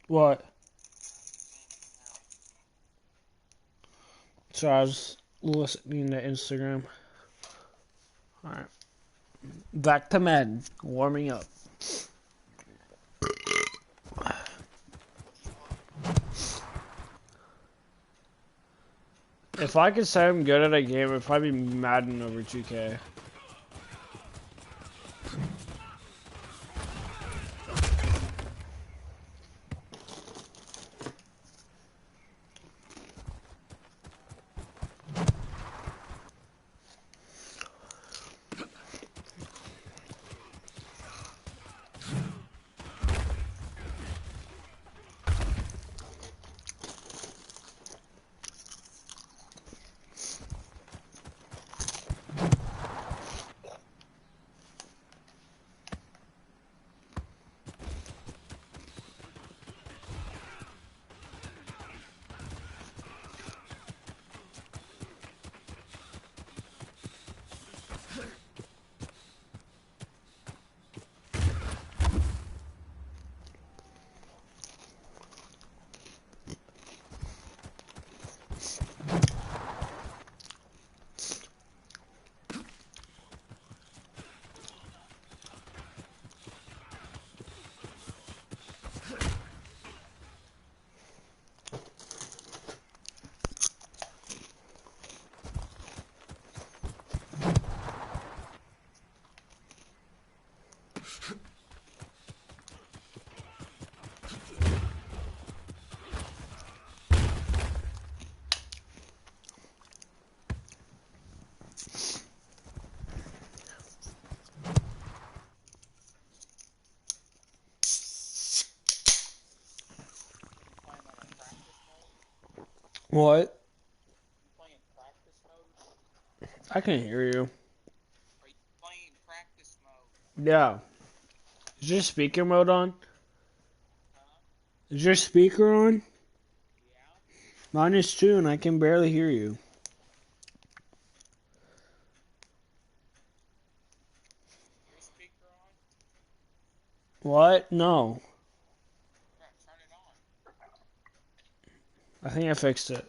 What? So I was listening to Instagram. Alright. Back to Madden. Warming up. If I could say I'm good at a game, it'd probably be Madden over 2K. What? Playing practice mode? I can hear you. Are you playing practice mode? Yeah. Is your speaker mode on? Huh? Is your speaker on? Yeah? Mine is too, and I can barely hear you. Your speaker on? What? No. Yeah, turn it on. I think I fixed it.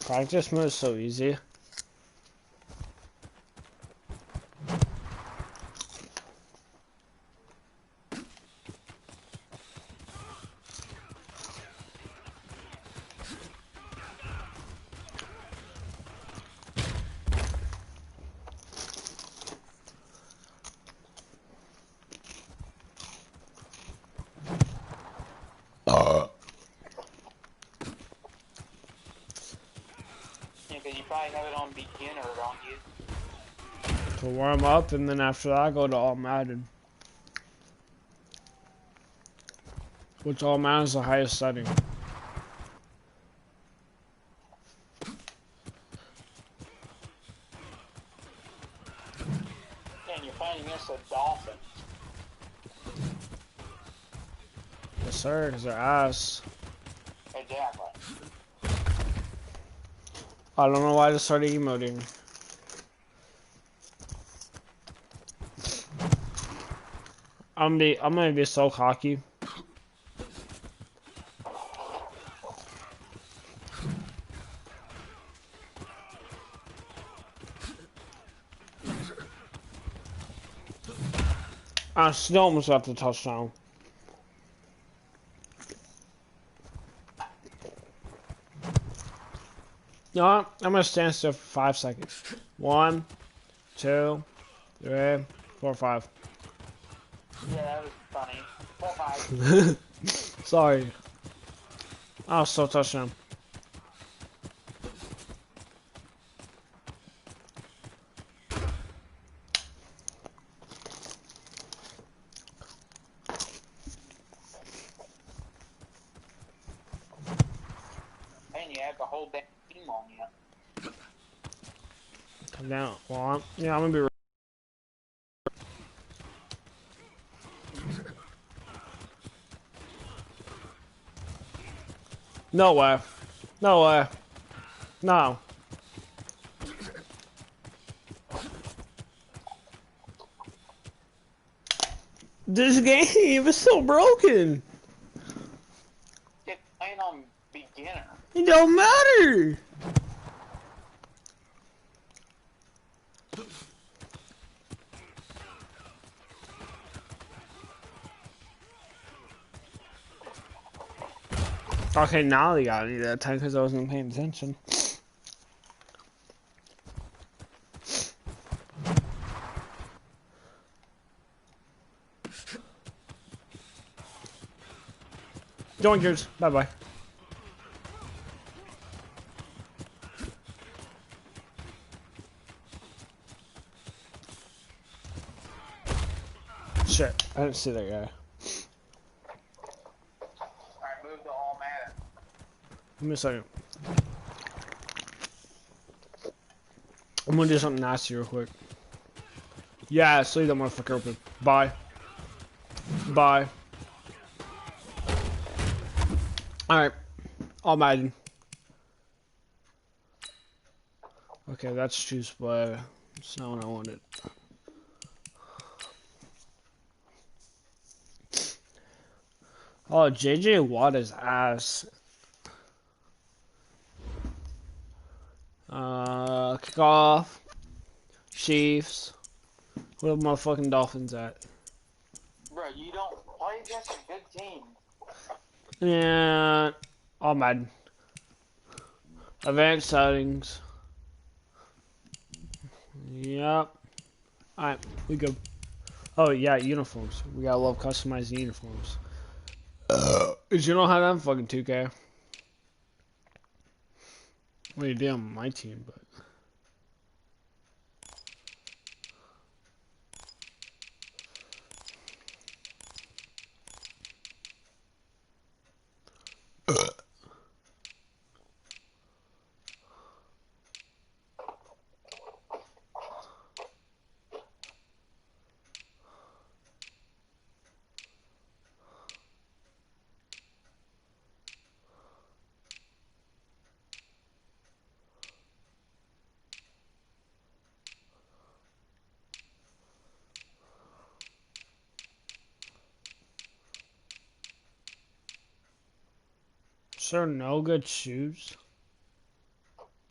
Practice mode is so easy. Yeah, because you probably have it on beginner, don't you? To warm up, and then after that, I go to all Madden. Which all Madden is the highest setting. Yeah, and you're playing against the Dolphins. Yes, sir, because they're ass. Exactly. I don't know why I just started emoting. I'm gonna be so cocky. I still almost got the touchdown. No, I'm gonna stand still for 5 seconds. 1, 2, 3, 4, 5. Yeah, that was funny. 4-5. Sorry. Oh, so touchdown. And you have the whole damn team on you. Come down. Well, I'm gonna be. No way. No way. No. This game is so broken. Get playing on beginner. It don't matter. Okay, now they got me that time because I wasn't paying attention. Joinkers. Bye bye. Shit, I didn't see that guy. Alright, move to all Madden. Give me a second. I'm gonna do something nasty real quick. Yeah, leave that motherfucker open. Bye. Bye. Alright. All Madden. Okay, that's juice, but it's not what I wanted. Oh, JJ Watt is ass. Kickoff. Chiefs. Where the motherfucking Dolphins at? Bro, you don't play against a good team. Yeah. All Madden. Advanced settings. Yep. Alright, we go. Oh yeah, uniforms. We gotta love customizing uniforms. Cause you don't have that in fucking 2K. Well, you do on my team, but. Sure, no good shoes.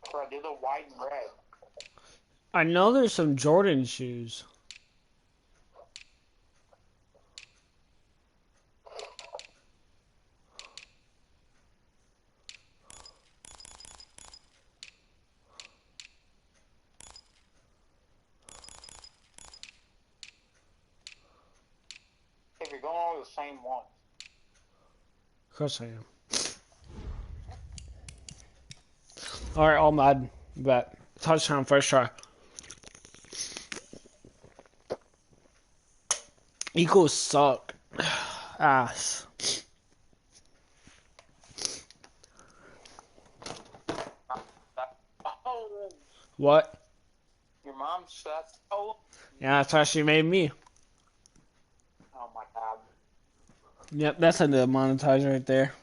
Bro, do the white and red. I know there's some Jordan shoes. If you're going all the same ones. Of course I am. Alright, all Madden. Bet. Touchdown first try. Eagles suck. Ass. Oh, What? your mom sucks. Oh. Yeah, that's how she made me. Oh my god. Yep, that's a monetize right there.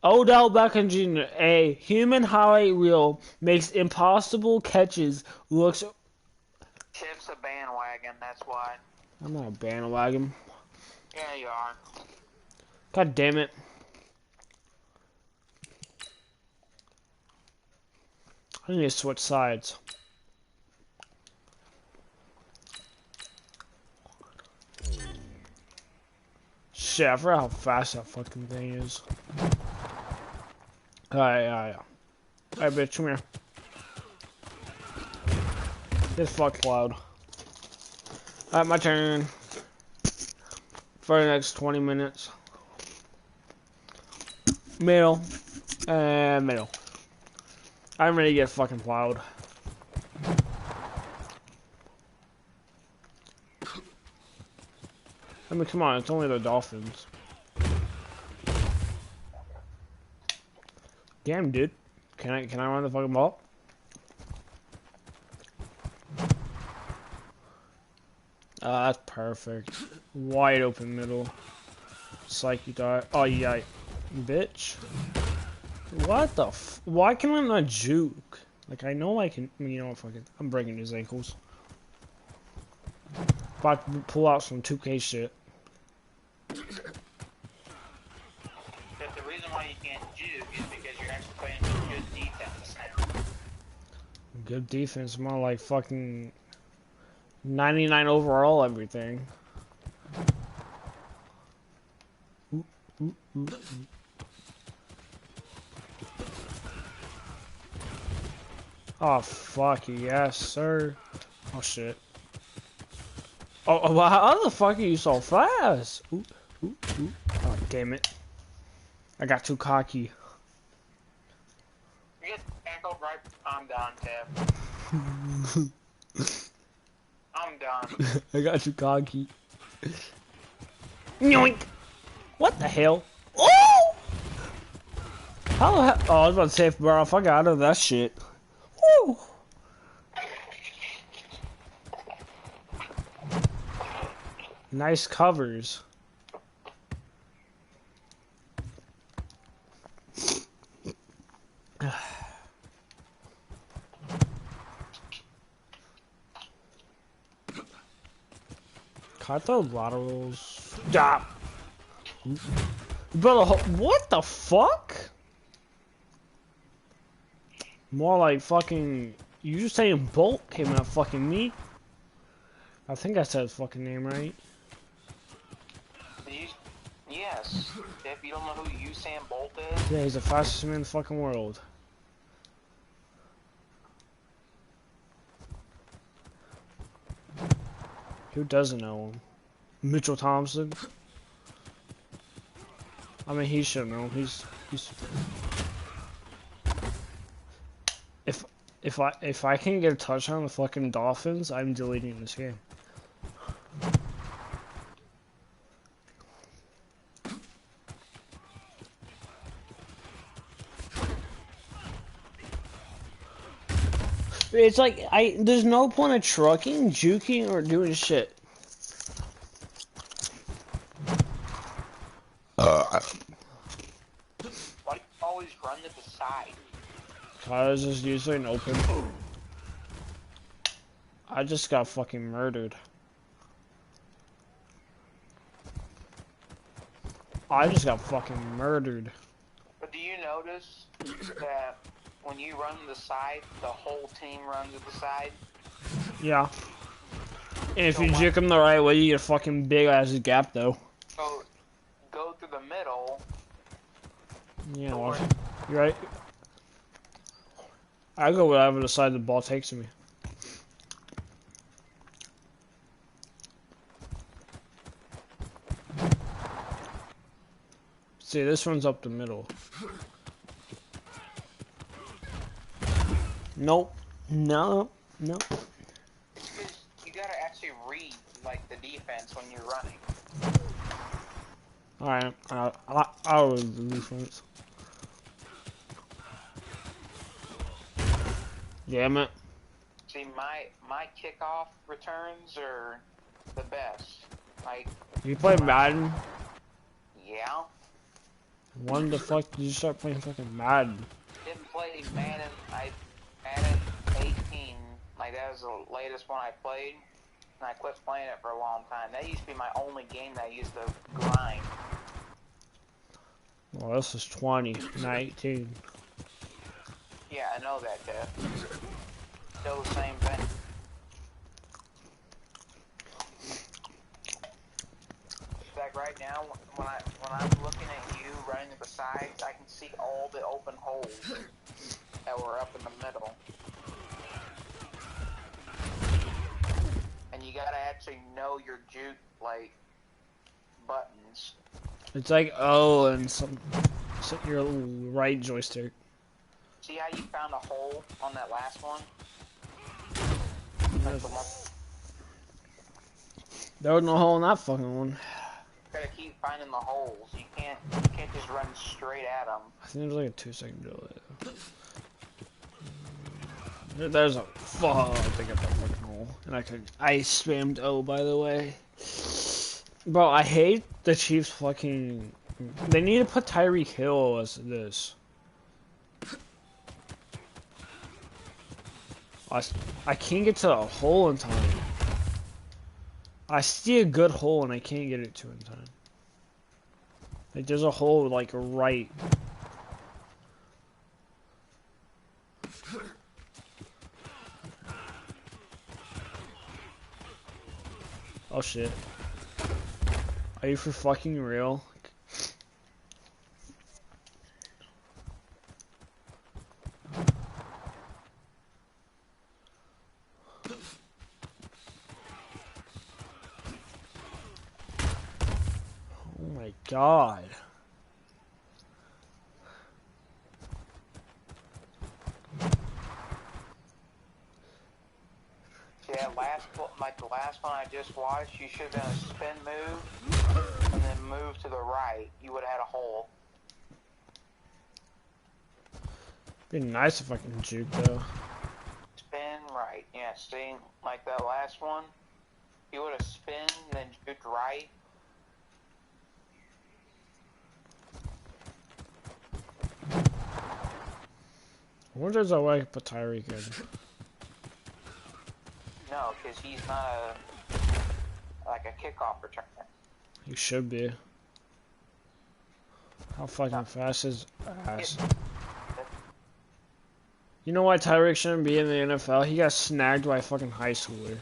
Odell Beckham Jr., a human highlight reel, makes impossible catches, looks... Chip's a bandwagon, that's why. I'm not a bandwagon. Yeah, you are. God damn it. I need to switch sides. Shit, I forgot how fast that fucking thing is. Alright, bitch, come here. This fuck cloud. Alright, my turn. For the next 20 minutes. Middle. And middle. I'm ready to get fucking plowed. I mean, come on, it's only the Dolphins. Damn, dude. Can I run the fucking ball? That's perfect. Wide open middle. Psych, you die. Oh, yeah. Bitch. What the f- Why can I not juke? Like, I know I can- You know what, fuck it. I'm breaking his ankles. About to pull out some 2K shit. But the reason why you can't juke is because you're actually playing some good defense. Good defense, more like fucking 99 overall everything. Ooh, ooh, ooh, ooh. Oh fuck, yes sir. Oh shit. Oh, well, how the fuck are you so fast? Ooh, ooh, ooh. Oh damn it. I got too cocky. You get tackled right. I'm done, Kev. I'm done. I got too cocky. Yoink! What the hell? Oh! How the hell? Oh, I was about to say, bro, if I got out of that shit. Woo! Nice covers. Caught the laterals. Stop. Brother, what the fuck? More like fucking. You just saying Bolt came out fucking me. I think I said his fucking name right. Yes. If you don't know who Usain Bolt is, Yeah, he's the fastest man in the fucking world. Who doesn't know him? Mitchell Thompson. I mean, he should know. He's. If I can't get a touchdown on the fucking Dolphins, I'm deleting this game. It's like there's no point of trucking, juking, or doing shit. why do you always run to the side? Cause it's usually an open. I just got fucking murdered. I just got fucking murdered. But do you notice that when you run to the side, the whole team runs to the side? Yeah. And if So you juke them the right way, you get a fucking big ass gap though. So go through the middle. Yeah, well, you're right. I go whatever the side the ball takes me. See, this one's up the middle. Nope. No. No. Because you gotta actually read like the defense when you're running. Alright, I'll read the defense. Damn it. See, my kickoff returns are the best. Like, You play Madden? yeah. When the fuck did you start playing fucking Madden? Didn't play Madden. Madden 18. Like that was the latest one I played, and I quit playing it for a long time. That used to be my only game that I used to grind. Well, this is 2019. Yeah, I know that, Jeff. Still the same thing. Like right now, when I'm looking at you running to the sides, I can see all the open holes that were up in the middle. And you gotta actually know your juke, like, buttons. It's like, oh, and some your right joystick. See how you found a hole on that last one? That's the one. There was no hole in that fucking one. You gotta keep finding the holes. You can't just run straight at them. I think there's like a 2-second delay. There's a fuck. I got that fucking hole, and I spammed O by the way. Bro, I hate the Chiefs fucking... They need to put Tyreek Hill as this. I can't get to the hole in time. I see a good hole and I can't get it to in time. Like, there's a hole, like, right. Oh, shit. Are you for fucking real? Oh my god. Yeah, like the last one I just watched, you should have done a spin move and then move to the right. You would have had a hole. It'd be nice if I can juke though. Spin right. Yeah, see, like that last one, you would have spin and then juked right. I wonder if there's a way I can put Tyreek in. No, because he's not like a kickoff returner. He should be. How fucking fast is ass? You know why Tyreek shouldn't be in the NFL? He got snagged by a fucking high schooler.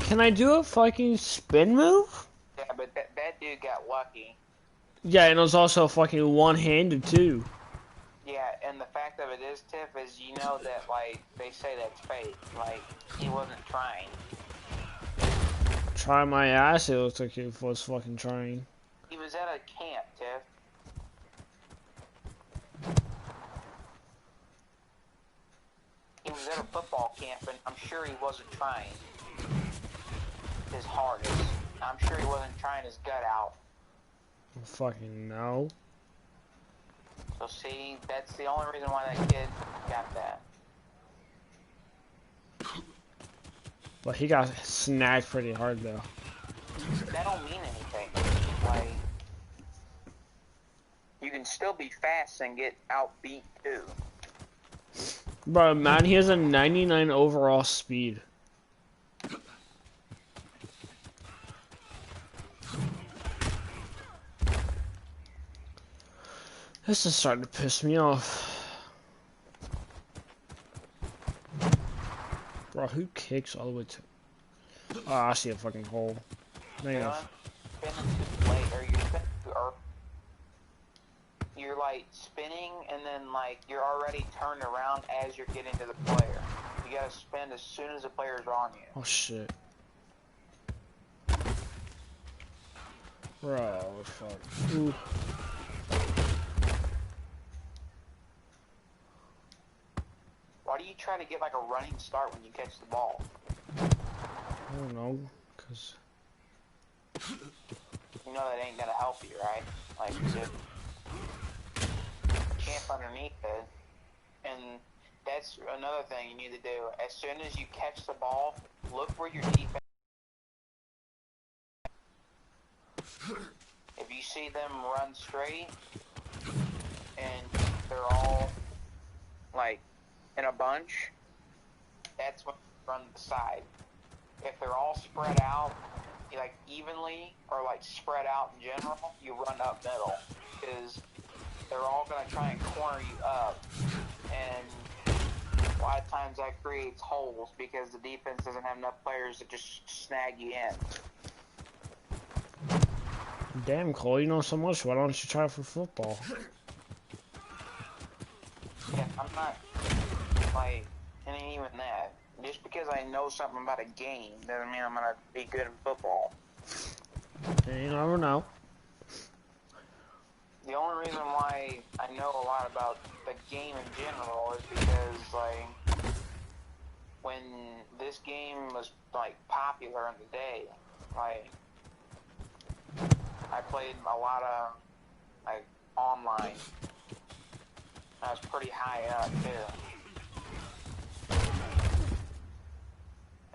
Can I do a fucking spin move? Yeah, but that dude got lucky. Yeah, and it was also fucking one-handed too. Yeah, and the fact of it is, Tiff, is you know that, like, they say that's fake. Like, he wasn't trying. Try my ass, it looks like he was fucking trying. He was at a camp, Tiff. He was at a football camp, and I'm sure he wasn't trying his hardest. I'm sure he wasn't trying his gut out. Fucking no. So see, that's the only reason why that kid got that. But he got snagged pretty hard though. That don't mean anything. Like, you can still be fast and get outbeat too. Bro, man, he has a 99 overall speed. This is starting to piss me off. Bro, who kicks all the way to... Oh, I see a fucking hole. Negative. Spinning too late, or you're spinning too early. You're like spinning, and then like you're already turned around as you're getting to the player. You gotta spin as soon as the player's on you. Oh shit. Bro, fuck. Ooh. Why do you try to get like a running start when you catch the ball? I don't know, cause... You know that ain't gonna help you, right? Like, you camp underneath it. And that's another thing you need to do. As soon as you catch the ball, look where your defense... If you see them run straight, and they're all, like, in a bunch, that's when you run the side. If they're all spread out, like evenly, or like spread out in general, you run up middle, because they're all going to try and corner you up, and a lot of times that creates holes, because the defense doesn't have enough players to just snag you in. Damn, Cole, you know so much. Why don't you try for football? Yeah, I'm not, like, it ain't even that. Just because I know something about a game doesn't mean I'm gonna be good at football. You never know. The only reason why I know a lot about the game in general is because, like, when this game was, like, popular in the day, like, I played a lot of, like, online. I was pretty high up, too.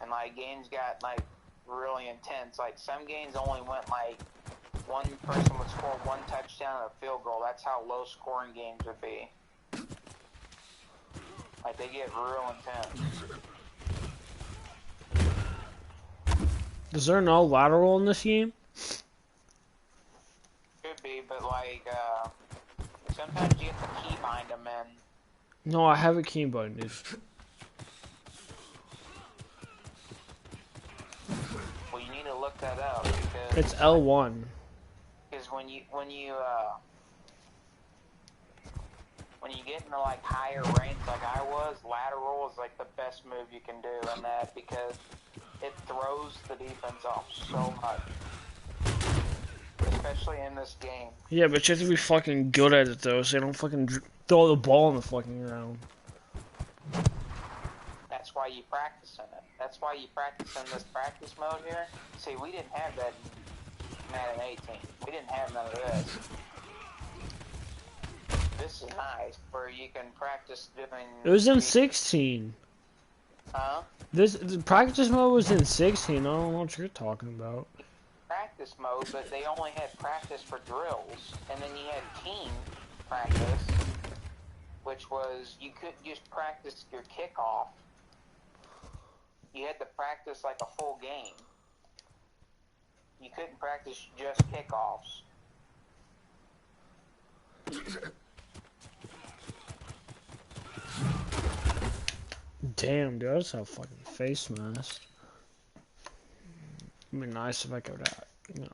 and like games got like really intense. Like some games only went like one person would score one touchdown and a field goal. That's how low scoring games would be. Like they get real intense. Is there no lateral in this game? Could be, but like sometimes you have to keybind them in. No, I have a keybind, dude. Well, you need to look that up because It's L1. Because when you get into like higher ranks like I was, lateral is like the best move you can do in that because it throws the defense off so much. Especially in this game. Yeah, but you have to be fucking good at it though, so you don't fucking throw the ball in the fucking ground. That's why you practice in it. That's why you practice in this practice mode here. See, we didn't have that in Madden 18. We didn't have none of this. This is nice, where you can practice doing... It was in 16. Huh? The practice mode was in 16. I don't know what you're talking about. Practice mode, but they only had practice for drills, and then you had team practice, which was you couldn't just practice your kickoff. You had to practice like a full game. You couldn't practice just kickoffs. Damn, dude, that's a fucking face mask. It'd be nice if I could, you know.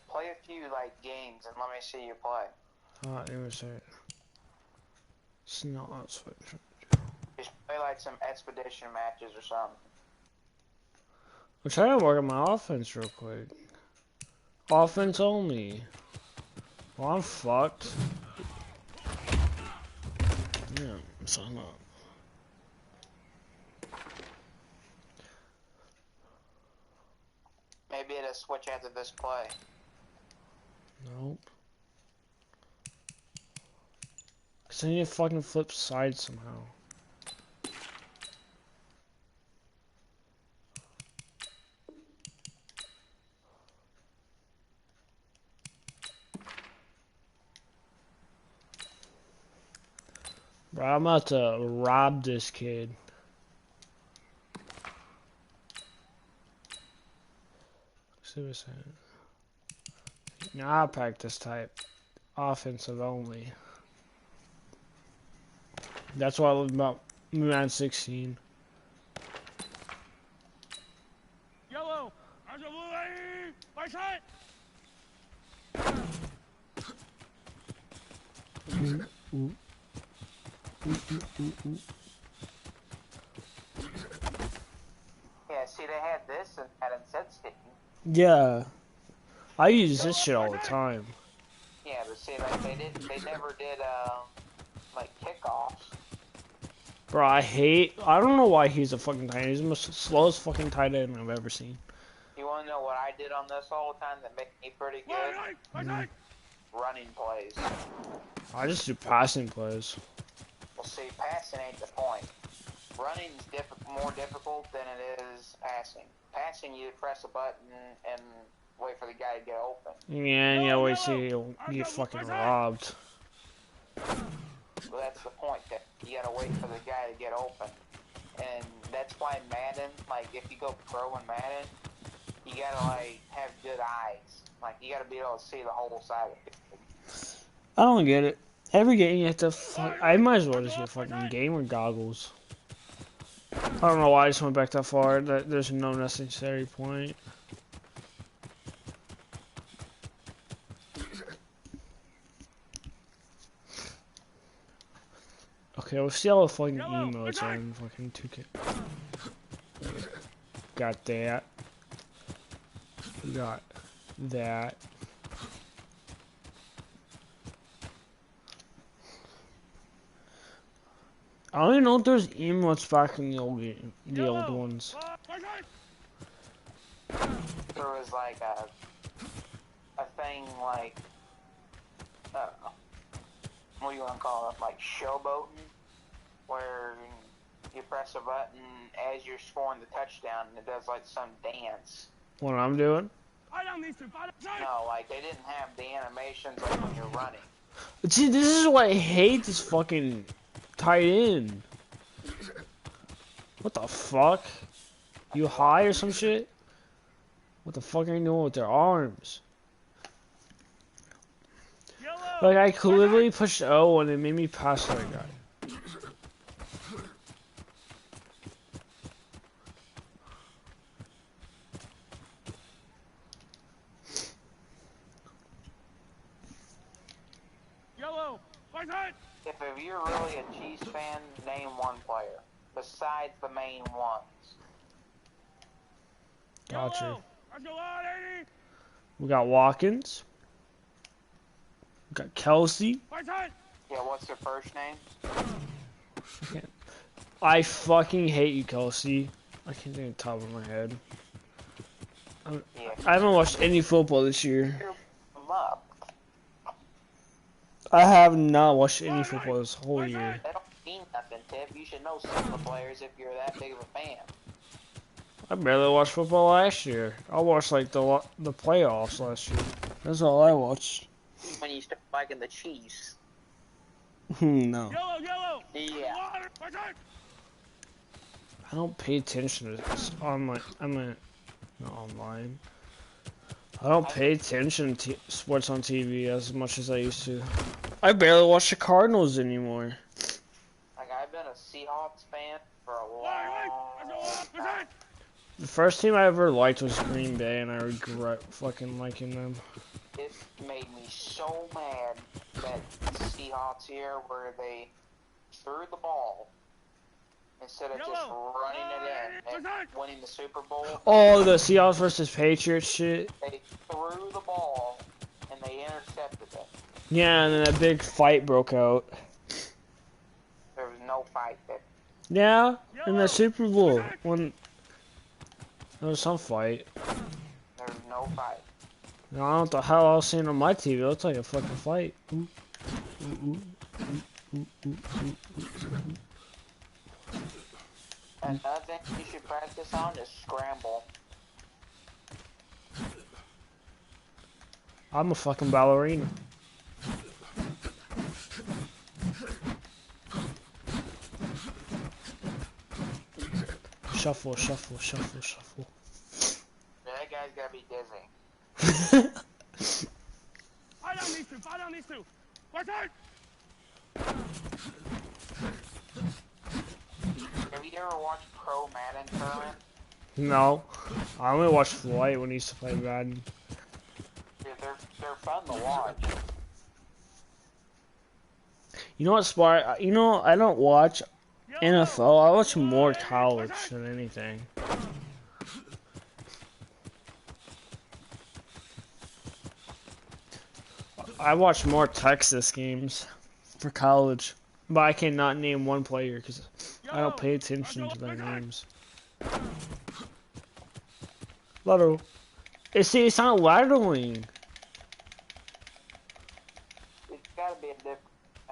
Play a few like games and let me see you play. It was a... It's not switch. Just play like some expedition matches or something. I'm trying to work on my offense real quick. Offense only. Well, I'm fucked. Yeah, so I'm not. Maybe it'll switch after this play. Nope. Cause I need to fucking flip sides somehow. Bro, I'm about to rob this kid. See what's saying. Now I practice type. Offensive only. That's what I love about Madden 16. Yellow! There's a blue lady! My shot! Yeah, see, they had this and Madden FaTals-tif. Yeah. I use this shit all the time. Yeah, but see, like they never did like kickoffs. Bro, I don't know why he's a fucking tight end. He's the most slowest fucking tight end I've ever seen. You want to know what I did on this all the time that made me pretty good? Running plays. I just do passing plays. Well, see, passing ain't the point. Running's more difficult than it is passing. Passing, you press a button and wait for the guy to get open. Yeah, wait, see, you'll get fucking robbed. Well, that's the point, that you gotta wait for the guy to get open. And that's why Madden, like, if you go pro in Madden, you gotta, like, have good eyes. Like, you gotta be able to see the whole side of it. I don't get it. Every game you have to I might as well just get fucking gamer goggles. I don't know why I just went back that far. There's no necessary point. Okay, we'll see all the fucking emotes are in fucking 2K. Got that. We got that. I don't even know if there's emotes back in the old game, the old ones. There was like a thing like, what do you want to call it? Like showboating, where you press a button as you're scoring the touchdown and it does like some dance. What I'm doing? No, like they didn't have the animations like when you're running. See, this is why I hate this fucking tight end. What the fuck? You high or some shit? What the fuck are you doing with their arms? Like, I could literally push O and it made me pass that guy. Yellow, fight it! If you're really a Chiefs fan, name one player besides the main ones. Gotcha. Yellow, let's go on, 80! We got Watkins. We got Kelsey. Fight it! Yeah, what's their first name? I fucking hate you, Kelsey. I can't think of the top of my head. Yeah. I haven't watched any football this year. Them up. I have not watched any football this whole year. They don't mean nothing, Tip. You should know some of the players if you're that big of a fan. I barely watched football last year. I watched like the playoffs last year. That's all I watched. When you start liking the Chiefs. No. Yellow! Yeah. Fight it! I don't pay attention to this online. Not online. I don't pay attention to sports on TV as much as I used to. I barely watch the Cardinals anymore. Like, I've been a Seahawks fan for a long time. The first team I ever liked was Green Bay, and I regret fucking liking them. It made me so mad that Seahawks here, where they threw the ball instead of just running it in and winning the Super Bowl. Oh, the Seahawks versus Patriots shit. They threw the ball and they intercepted it. Yeah, and then a big fight broke out. There was no fight there. Yeah, in the Super Bowl when there was some fight. There was no fight. I don't know what the hell I was seeing on my TV. It looked like a fucking fight. Ooh. Another thing you should practice on is scramble. I'm a fucking ballerina. Shuffle, shuffle, shuffle, shuffle. That guy's gotta be dizzy. Fight on these two! Fight it! Have you ever watched Pro Madden tournament? No. I only watched Flight when he used to play Madden. Dude, they're fun to watch. You know what, Spart? You know, I don't watch NFL. I watch more college than anything. I watch more Texas games for college, but I cannot name one player because I don't pay attention to their names. Lateral. It's not lateraling. It's gotta be a different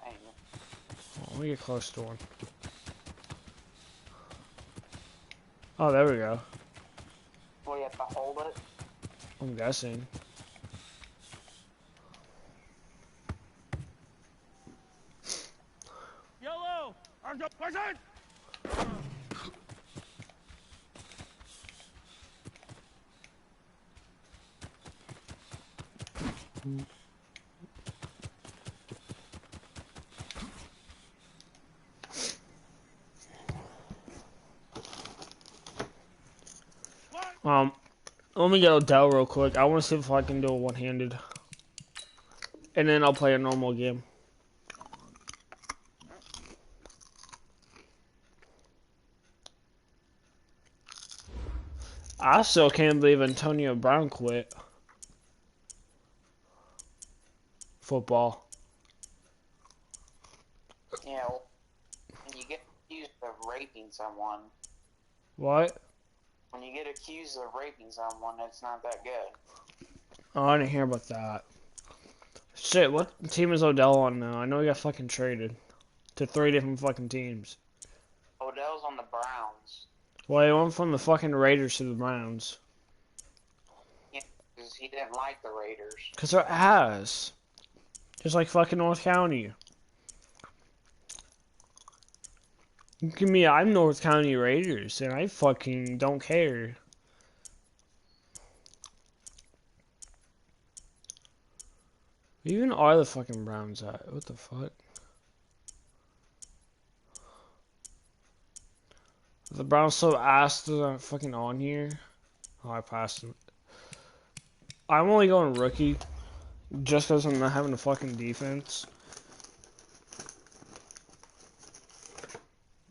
thing. Oh, let me get close to one. Oh, there we go. Well, you have to hold it. I'm guessing. Yellow! Fight it! Let me get Odell real quick. I want to see if I can do a one-handed. And then I'll play a normal game. I still can't believe Antonio Brown quit football. You know, when you get accused of raping someone. What? When you get accused of raping someone, it's not that good. Oh, I didn't hear about that. Shit, what team is Odell on now? I know he got fucking traded to 3 different fucking teams. Odell's on the Browns. Well, he went from the fucking Raiders to the Browns. Yeah, because he didn't like the Raiders. Because they're ass. Just like fucking North County. Give me, I'm North County Raiders, and I fucking don't care. Where even are the fucking Browns at? What the fuck? Are the Browns so ass that I'm fucking on here? Oh, I passed him. I'm only going rookie, just because I'm not having a fucking defense.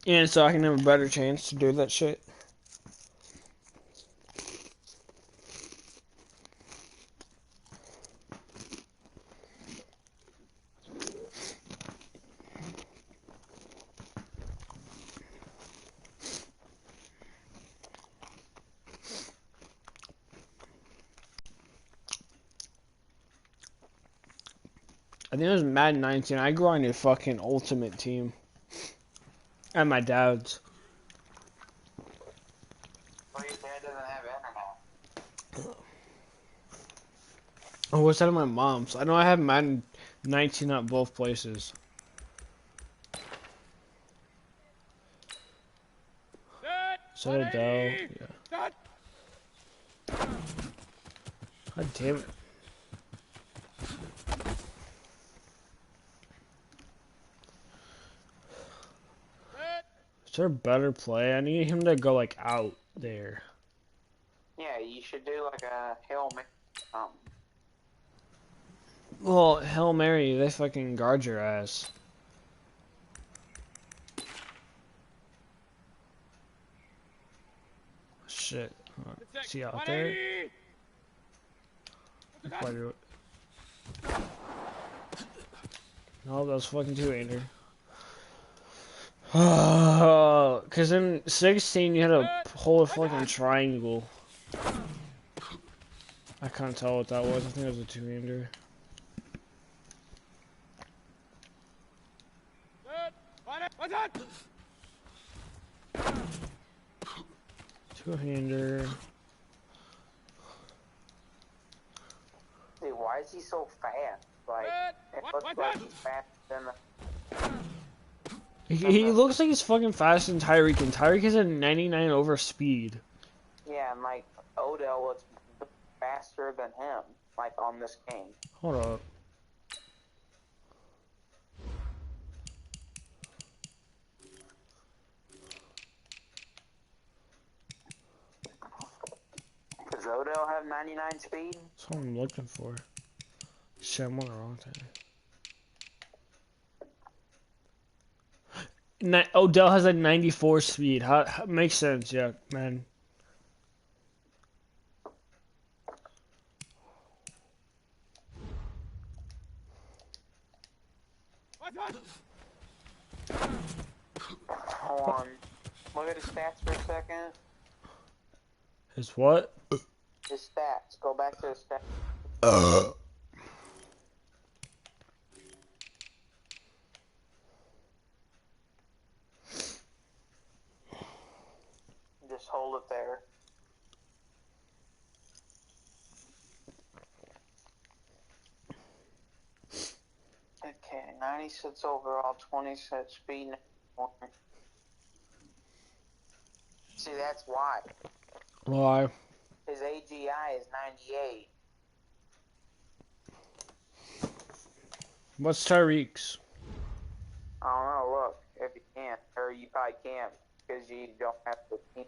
And so I can have a better chance to do that shit. I think it was Madden 19. I grew on your fucking ultimate team. At my dad's. Well, your dad doesn't have internet. Oh, what's that at my mom's? I know I have Madden 19 at both places. Is that Adele? Yeah. God damn it. Is there a better play? I need him to go like out there. Yeah, you should do like a Hail Mary or something. Well, Hail Mary, they fucking guard your ass. Shit. Is he out there? No, that was fucking two-hander. Cause in 16 you had to hold a fucking triangle. I can't tell what that was. I think it was a two-hander. Two-hander. Dude, why is he so fast? Like, it looks like he's faster than the... He looks like he's fucking faster than Tyreek, and Tyreek is a 99 over speed. Yeah, and like, Odell looks faster than him, like, on this game. Hold up. Does Odell have 99 speed? That's what I'm looking for. Shit, I'm on the wrong thing. Odell has a 94 speed. How makes sense, yeah, man. Hold on. Look at his stats for a second. His what? His stats. Go back to his stats. Just hold it there. Okay, 96 overall, 26 speed. See, that's why. Why? His AGI is 98. What's Tyreek's? I don't know, look, if you can't, or you probably can't, because you don't have the team.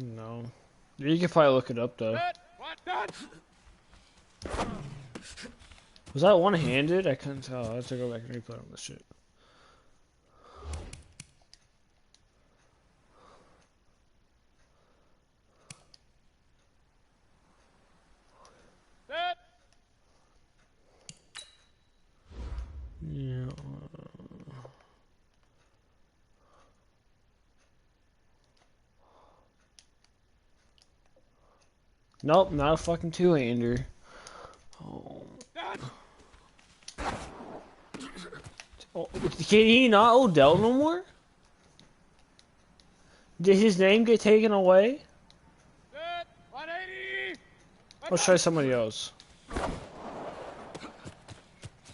No. You can probably look it up, though. Was that one-handed? I couldn't tell. I have to go back and replay on this shit. Yeah. Nope, not a fucking two-hander. Oh. Oh, can he not Odell no more? Did his name get taken away? 180. Let's try somebody else.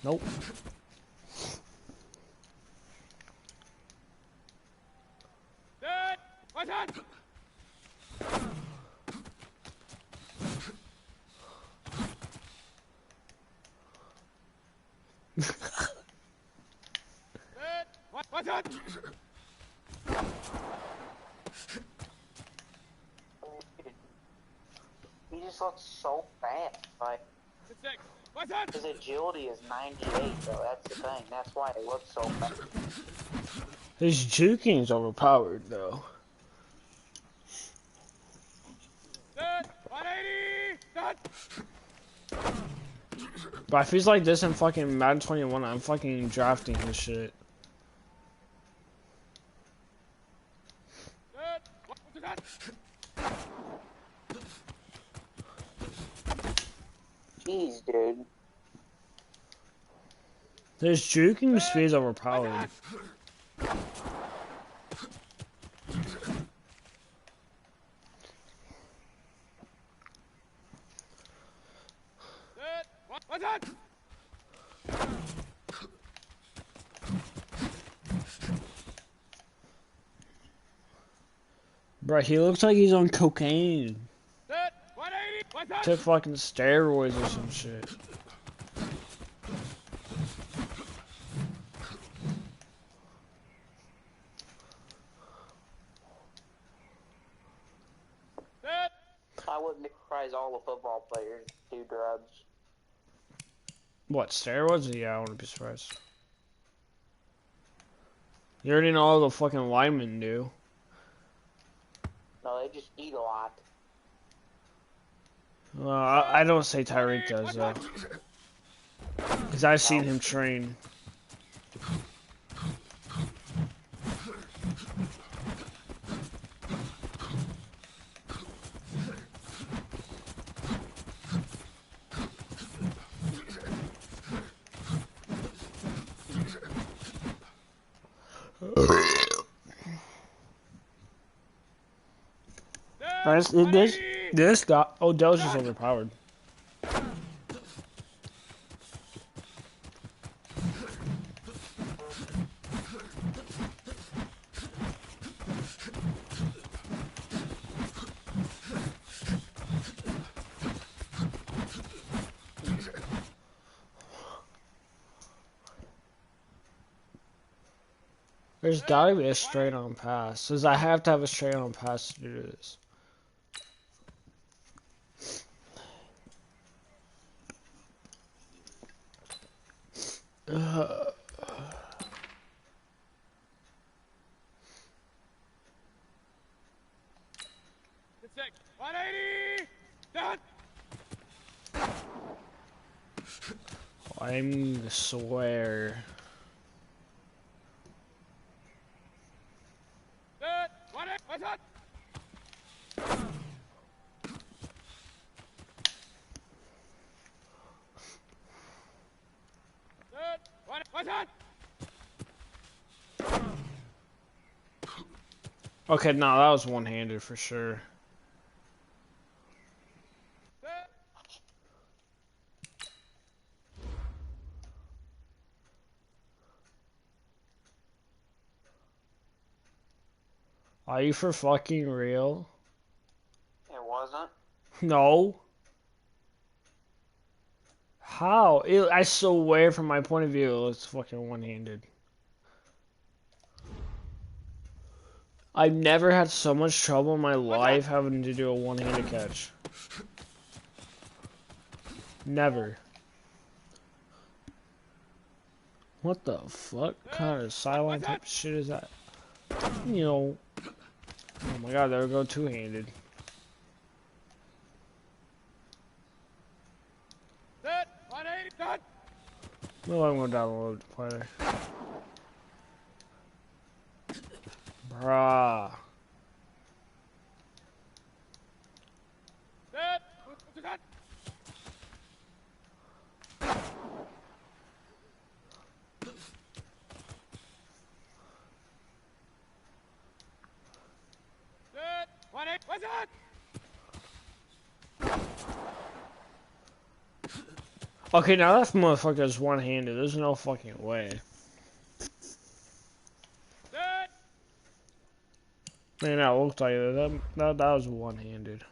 Nope. What's that? What's that? He just looks so fast. Like, What's that? his agility is 98, though. That's the thing. That's why he looks so fast. His juking's overpowered though. 180. But if he's like this in fucking Madden 21, I'm fucking drafting his shit. What's that? Jeez, dude. His juking speed's overpowered. What's that? Bro, he looks like he's on cocaine. 180. What's that? Took fucking steroids or some shit. I wouldn't be surprised all the football players do drugs. What, steroids? Yeah, I wouldn't be surprised. You already know all the fucking linemen do. No, they just eat a lot. Well, I don't say Tyreek does though. Cause I've seen him train. This guy, Odell's just overpowered. There's gotta be a straight on pass. Cause I have to have a straight on pass to do this. Uh, 180. Done. I swear. What's that? What's that? Okay, no, that was one-handed for sure. Are you for fucking real? It wasn't. No. How? I swear from my point of view, it's fucking one-handed. I've never had so much trouble in my life having to do a one-handed catch. Never. What the fuck kind of sideline type of shit is that? You know. Oh my god, there we go, two-handed. No, I'm gonna download the player. Bruh. Okay, now that motherfucker is one-handed. There's no fucking way. Man, that looked like it. That was one-handed.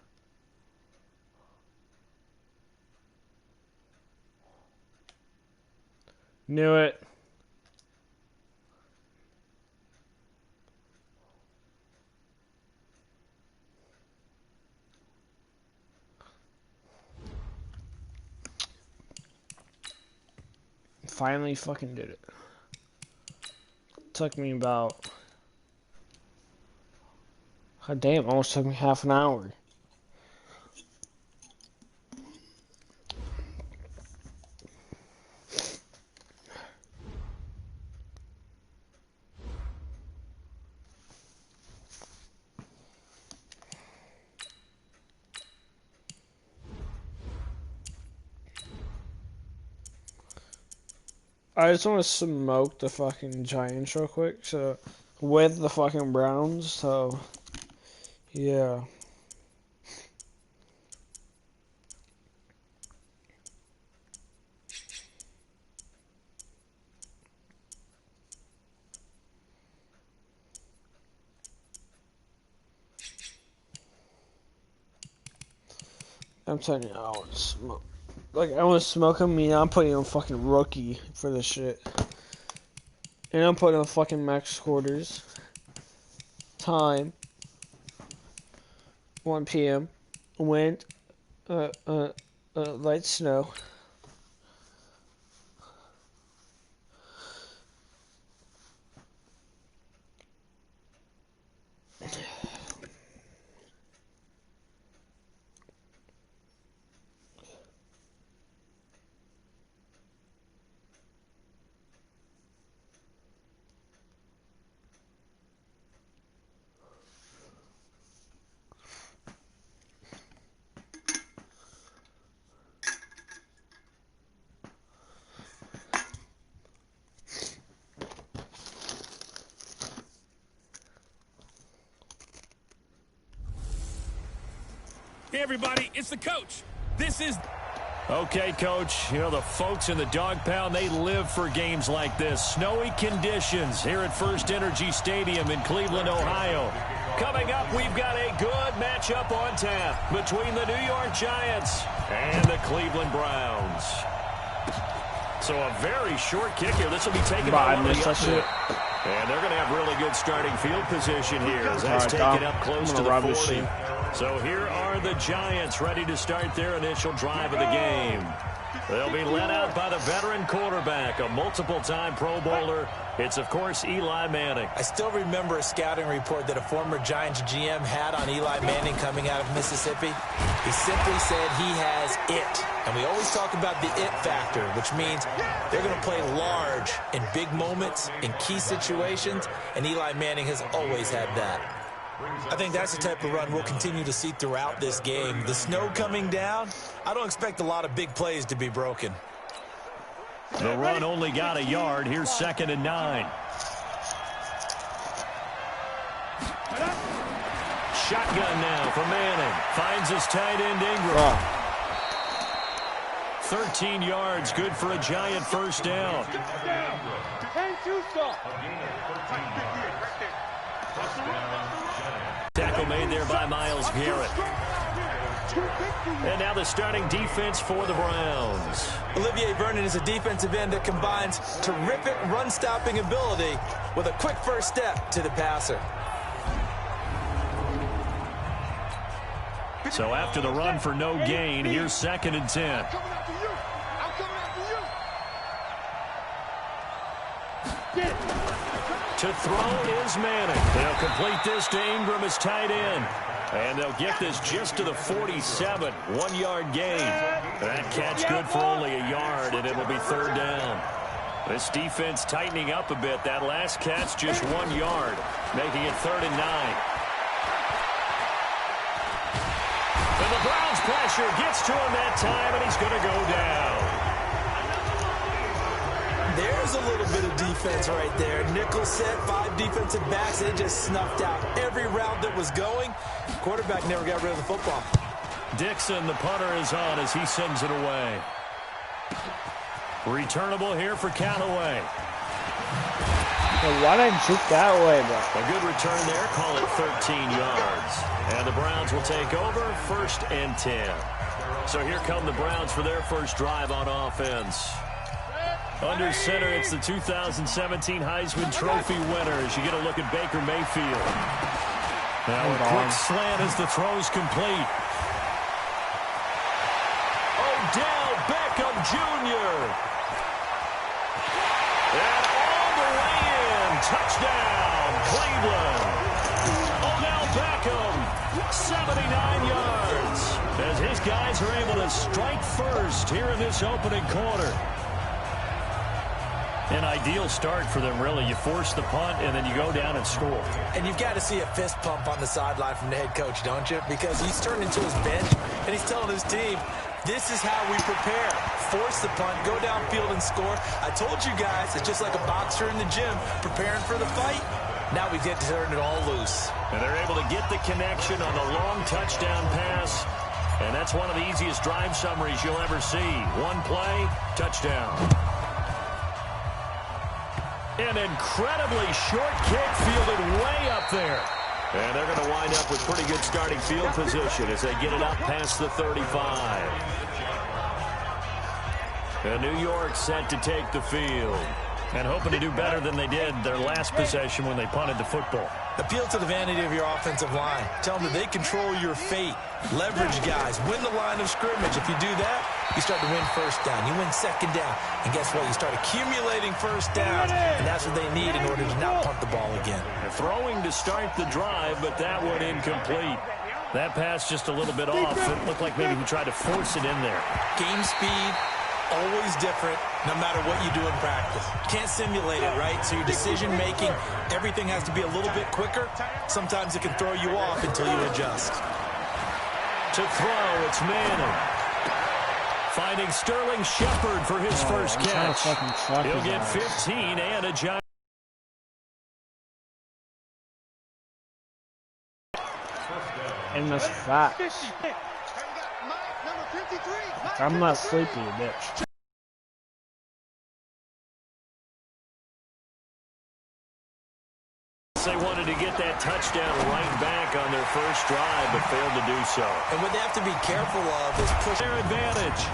Knew it. Finally fucking did it. Took me about... God damn, almost took me half an hour. I just want to smoke the fucking Giants real quick, so with the fucking Browns, so yeah. I'm telling you, I want to smoke. Like, I want to smoke him, I'm putting on fucking rookie for this shit. And I'm putting on fucking max quarters. Time. 1 p.m. Wind. Light snow. Hey, everybody, it's the coach. This is... Okay, Coach, you know, the folks in the dog pound, they live for games like this. Snowy conditions here at First Energy Stadium in Cleveland, Ohio. Coming up, we've got a good matchup on tap between the New York Giants and the Cleveland Browns. So a very short kick here. This will be taken by one of the upset. And they're going to have really good starting field position here as that's taken up close to the 40. So here are the Giants ready to start their initial drive of the game. They'll be led out by the veteran quarterback, a multiple-time Pro Bowler. It's, of course, Eli Manning. I still remember a scouting report that a former Giants GM had on Eli Manning coming out of Mississippi. He simply said he has it. And we always talk about the it factor, which means they're going to play large in big moments, in key situations, and Eli Manning has always had that. I think that's the type of run we'll continue to see throughout this game. The snow coming down, I don't expect a lot of big plays to be broken. The run only got a yard. Here's 2nd and 9. Shotgun now for Manning. Finds his tight end Ingram. 13 yards, good for a Giant first down. Tackle made there by Myles Garrett. And now the starting defense for the Browns. Olivier Vernon is a defensive end that combines terrific run-stopping ability with a quick first step to the passer. So after the run for no gain, here's 2nd and 10. To throw is Manning. They'll complete this to Ingram as tight end. And they'll get this just to the 47. 1-yard gain. That catch good for only a yard, and it'll be 3rd down. This defense tightening up a bit. That last catch just 1 yard, making it 3rd and 9. And the Browns pressure gets to him that time, and he's going to go down. There's was a little bit of defense right there. Nickel set, 5 defensive backs. They just snuffed out every route that was going. Quarterback never got rid of the football. Dixon, the punter, is on as he sends it away. Returnable here for Callaway. Well, why didn't I shoot that way, bro? A good return there. Call it 13 yards. And the Browns will take over 1st and 10. So here come the Browns for their first drive on offense. Under center, it's the 2017 Heisman Trophy winner as you get a look at Baker Mayfield. Now a quick slant as the throw's complete. Odell Beckham Jr. And all the way in. Touchdown, Cleveland. Odell Beckham, 79 yards. As his guys are able to strike first here in this opening quarter. An ideal start for them, really. You force the punt, and then you go down and score. And you've got to see a fist pump on the sideline from the head coach, don't you? Because he's turned into his bench, and he's telling his team, this is how we prepare. Force the punt, go downfield and score. I told you guys, it's just like a boxer in the gym preparing for the fight. Now we get to turn it all loose. And they're able to get the connection on the long touchdown pass. And that's one of the easiest drive summaries you'll ever see. One play, touchdown. An incredibly short kick fielded way up there. And they're going to wind up with pretty good starting field position as they get it up past the 35. And New York set to take the field. And hoping to do better than they did their last possession when they punted the football. Appeal to the vanity of your offensive line. Tell them that they control your fate. Leverage guys. Win the line of scrimmage. If you do that, you start to win first down. You win second down. And guess what? You start accumulating first downs. And that's what they need in order to not punt the ball again. They're throwing to start the drive, but that one incomplete. That pass just a little bit off. It looked like maybe he tried to force it in there. Game speed, always different, no matter what you do in practice. You can't simulate it, right? So your decision-making, everything has to be a little bit quicker. Sometimes it can throw you off until you adjust. To throw, it's Manning. Finding Sterling Shepard for his first catch. He'll get 15 and a giant. And that's fat. I'm not sleepy, bitch. They wanted to get that touchdown right back on their first drive, but failed to do so. And what they have to be careful of is push their advantage.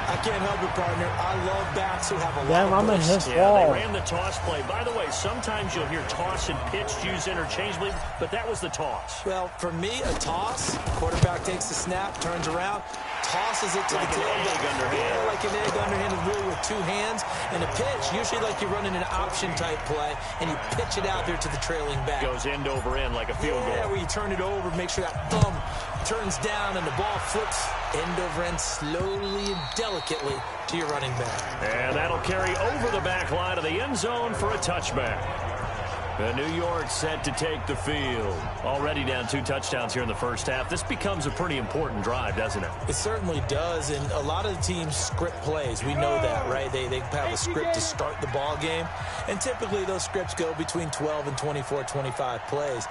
I can't help it, partner. I love backs who have a Damn, lot of I'm burst. in his wall. They ran the toss play. By the way, sometimes you'll hear toss and pitch used interchangeably, but that was the toss. Well, for me, a toss, quarterback takes the snap, turns around, tosses it to like the tailback. Yeah, like an egg underhand, really with 2 hands. And a pitch, usually like you're running an option-type play, and you pitch it out there to the trailing back. Goes end over end like a field goal. Yeah, where you turn it over, make sure that thumb turns down, and the ball flips end over end slowly and delicately to your running back. And that'll carry over the back line of the end zone for a touchback. The New York set to take the field. Already down 2 touchdowns here in the first half. This becomes a pretty important drive, doesn't it? It certainly does, and a lot of the teams script plays. We know that, right? They have a script to start the ball game, and typically those scripts go between 12 and 24, 25 plays.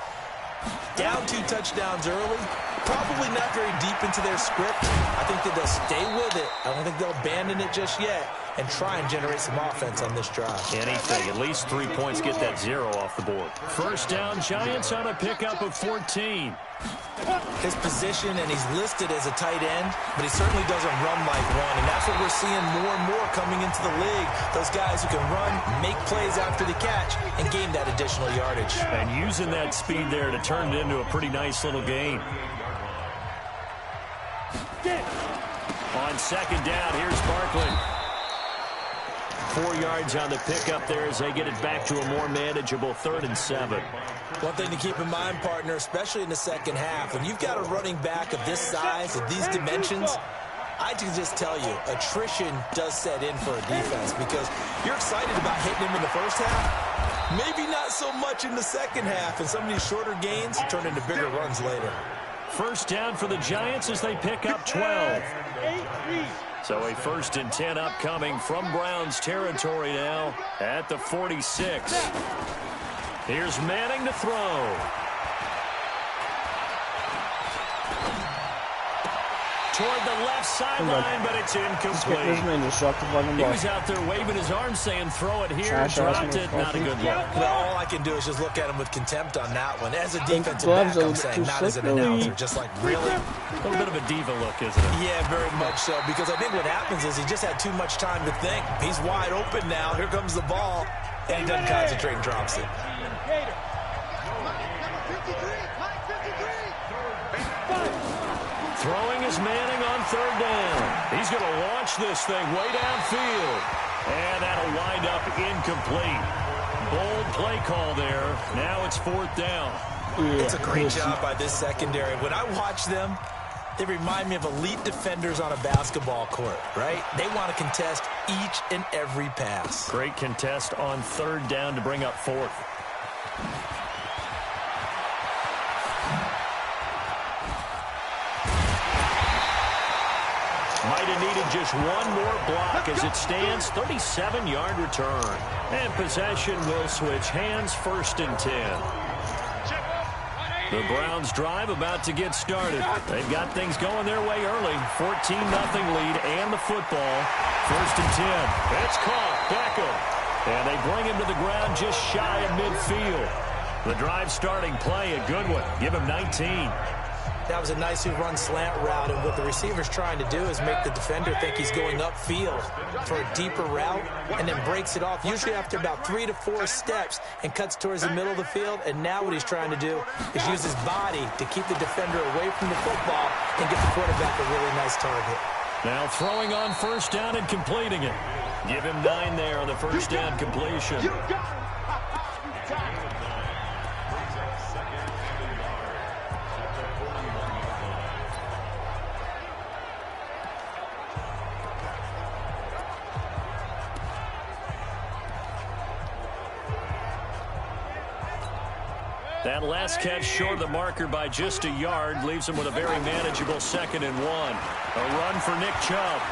Down 2 touchdowns early, probably not very deep into their script. I think that they'll stay with it. I don't think they'll abandon it just yet and try and generate some offense on this drive. Anything, at least 3 points, get that 0 off the board. First down, Giants on a pickup of 14. His position, and he's listed as a tight end, but he certainly doesn't run like one, and that's what we're seeing more and more coming into the league. Those guys who can run, make plays after the catch, and gain that additional yardage. And using that speed there to turn it into a pretty nice little gain. On second down, here's Barkley. 4 yards on the pickup there as they get it back to a more manageable 3rd and 7. One thing to keep in mind, partner, especially in the second half, when you've got a running back of this size, of these dimensions, I can just tell you, attrition does set in for a defense because you're excited about hitting him in the first half, maybe not so much in the second half, and some of these shorter gains turn into bigger runs later. First down for the Giants as they pick up 12. So a 1st and 10 upcoming from Browns territory now at the 46. Here's Manning to throw. Toward the left sideline, but it's incomplete. This man just shot the fucking He ball. was out there waving his arms saying, throw it here, dropped it, not a good look. Well, all I can do is just look at him with contempt on that one. As a defensive gloves back, are I'm saying, not as an slippery. announcer. Just like, really? A little bit of a diva look, isn't it? Yeah, very much so. Because I think what happens is he just had too much time to think. He's wide open now. Here comes the ball. And he doesn't concentrate and drops it. Throwing is Manning on 3rd down. He's going to launch this thing way downfield. And that'll wind up incomplete. Bold play call there. Now it's 4th down. It's a great job by this secondary. When I watch them, they remind me of elite defenders on a basketball court, right? They want to contest each and every pass. Great contest on 3rd down to bring up 4th. Might have needed just one more block as it stands. 37-yard return. And possession will switch hands. 1st and 10. The Browns drive about to get started. They've got things going their way early. 14-0 lead and the football. 1st and 10. It's caught. Beckham. And they bring him to the ground just shy of midfield. The drive starting play, a good one. Give him 19. That was a nicely run slant route, and what the receiver's trying to do is make the defender think he's going upfield for a deeper route and then breaks it off, usually after about 3 to 4 steps, and cuts towards the middle of the field. And now what he's trying to do is use his body to keep the defender away from the football and get the quarterback a really nice target. Now throwing on 1st down and completing it. Give him 9 there on the 1st down completion. That last catch short of the marker by just a yard leaves him with a very manageable 2nd and 1. A run for Nick Chubb.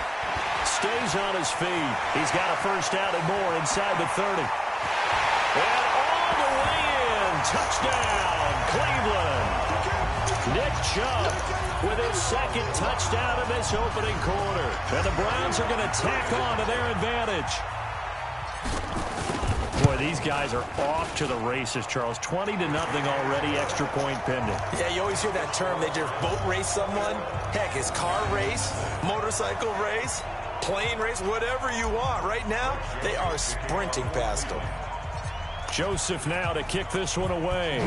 Stays on his feet. He's got a 1st down and more inside the 30. And all the way in. Touchdown, Cleveland. Nick Chubb with his 2nd touchdown of this opening quarter. And the Browns are going to tack on to their advantage. Boy, these guys are off to the races, Charles. 20-0 already, extra point pending. Yeah, you always hear that term. They just boat race someone. Heck, it's car race, motorcycle race, plane race, whatever you want. Right now, they are sprinting past them. Joseph now to kick this one away.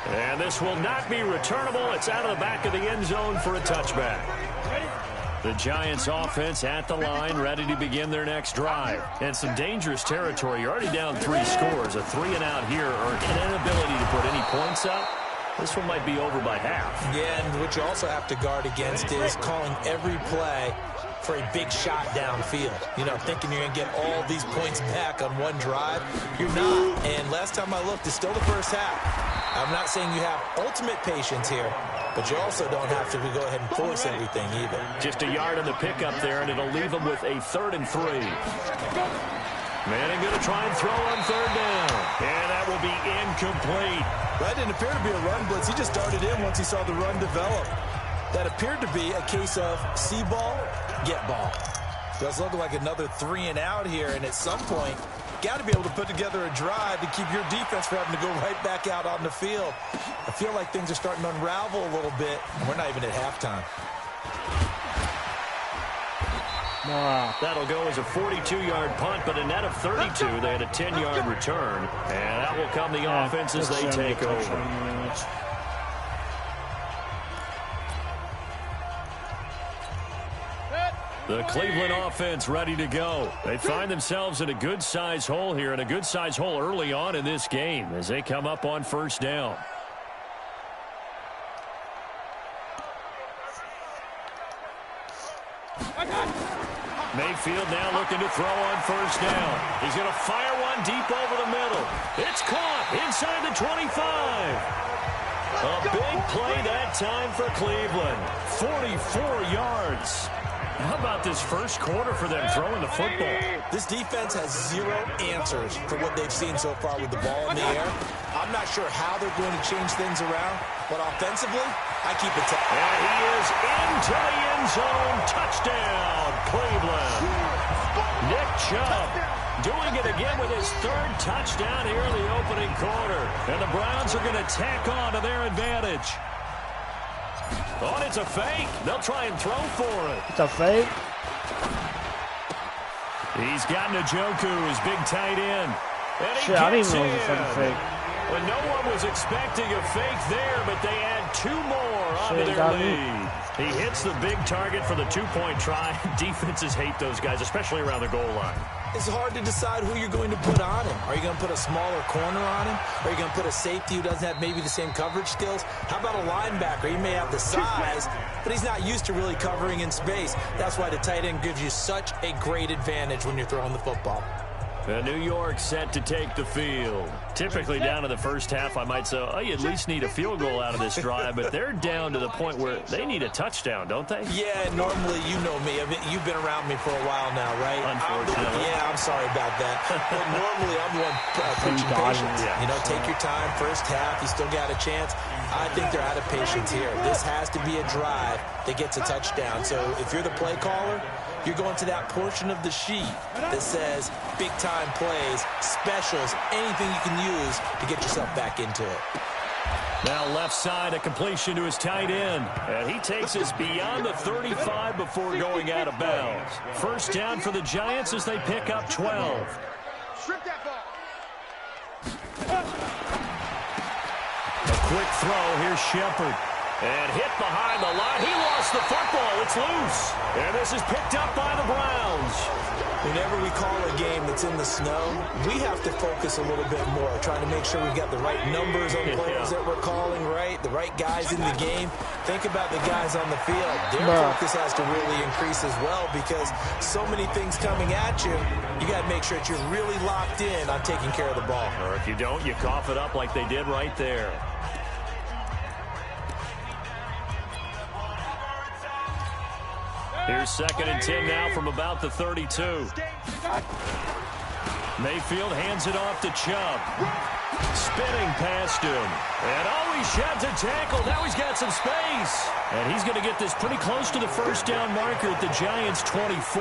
And this will not be returnable. It's out of the back of the end zone for a touchback. The Giants offense at the line, ready to begin their next drive. And some dangerous territory. You're already down 3 scores. A 3-and-out here or an inability to put any points up. This one might be over by half. Yeah, and what you also have to guard against is calling every play for a big shot downfield. You know, thinking you're going to get all these points back on one drive. You're not. And last time I looked, it's still the first half. I'm not saying you have ultimate patience here, but you also don't have to go ahead and force everything either. Just a yard on the pickup there, and it'll leave them with a 3rd and 3. Manning going to try and throw on 3rd down. And that will be incomplete. That didn't appear to be a run blitz. He just darted in once he saw the run develop. That appeared to be a case of see ball, get ball. Does look like another 3-and-out here, and at some point, got to be able to put together a drive to keep your defense from having to go right back out on the field. I feel like things are starting to unravel a little bit, and we're not even at halftime. Wow. That'll go as a 42-yard punt, but a net of 32. They had a 10-yard return, and that will come the offense as they take over. The Cleveland offense ready to go. They find themselves in a good-sized hole here, and a good-sized hole early on in this game as they come up on 1st down. Mayfield now looking to throw on 1st down. He's going to fire one deep over the middle. It's caught inside the 25. A big play that time for Cleveland. 44 yards. How about this first quarter for them throwing the football? This defense has zero answers for what they've seen so far with the ball in the air. I'm not sure how they're going to change things around, but offensively, I keep it tight. And he is into the end zone. Touchdown, Cleveland. Nick Chubb doing it again with his third touchdown here in the opening quarter. And the Browns are going to tack on to their advantage. Oh, and it's a fake. They'll try and throw for it. It's a fake. He's got Njoku, his big tight end. And he Shit, I didn't gets even know it was a fucking in. fake. Well, no one was expecting a fake there, but they add 2 more onto Shit, their got me. lead. He hits the big target for the 2-point try. Defenses hate those guys, especially around the goal line. It's hard to decide who you're going to put on him. Are you going to put a smaller corner on him? Are you going to put a safety who doesn't have maybe the same coverage skills? How about a linebacker? He may have the size, but he's not used to really covering in space. That's why the tight end gives you such a great advantage when you're throwing the football. New York set to take the field. Typically down in the first half, I might say, oh, you at least need a field goal out of this drive, but they're down to the point where they need a touchdown, don't they? Yeah, normally, you know me. You've been around me for a while now, right? Unfortunately. I'm sorry about that. But normally, I'm the one preaching patience. Yeah. You know, take your time. First half, you still got a chance. I think they're out of patience here. This has to be a drive that gets a touchdown. So if you're the play caller, you're going to that portion of the sheet that says big-time plays, specials, anything you can use to get yourself back into it. Now left side, a completion to his tight end. And he takes us beyond the 35 before going out of bounds. First down for the Giants as they pick up 12. Strip that ball. A quick throw. Here's Shepard. And hit behind the line. He lost the football. It's loose. And this is picked up by the Browns. Whenever we call a game that's in the snow, we have to focus a little bit more, trying to make sure we've got the right numbers on players that we're calling, right? The right guys in the game. Think about the guys on the field. Their focus has to really increase as well because so many things coming at you, you got to make sure that you're really locked in on taking care of the ball. Or if you don't, you cough it up like they did right there. Here's 2nd and 10 now from about the 32. Mayfield hands it off to Chubb. Spinning past him. And he sheds a tackle. Now he's got some space. And he's going to get this pretty close to the first down marker at the Giants' 24.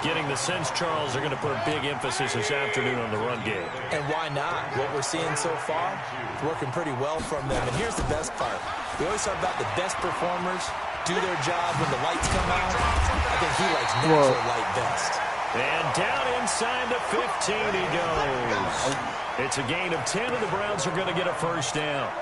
Getting the sense, Charles, they're going to put a big emphasis this afternoon on the run game. And why not? What we're seeing so far is working pretty well from them. And here's the best part. We always talk about the best performers do their job when the lights come out. I think he likes natural light best. And down inside the 15 he goes. It's a gain of 10, and the Browns are going to get a first down.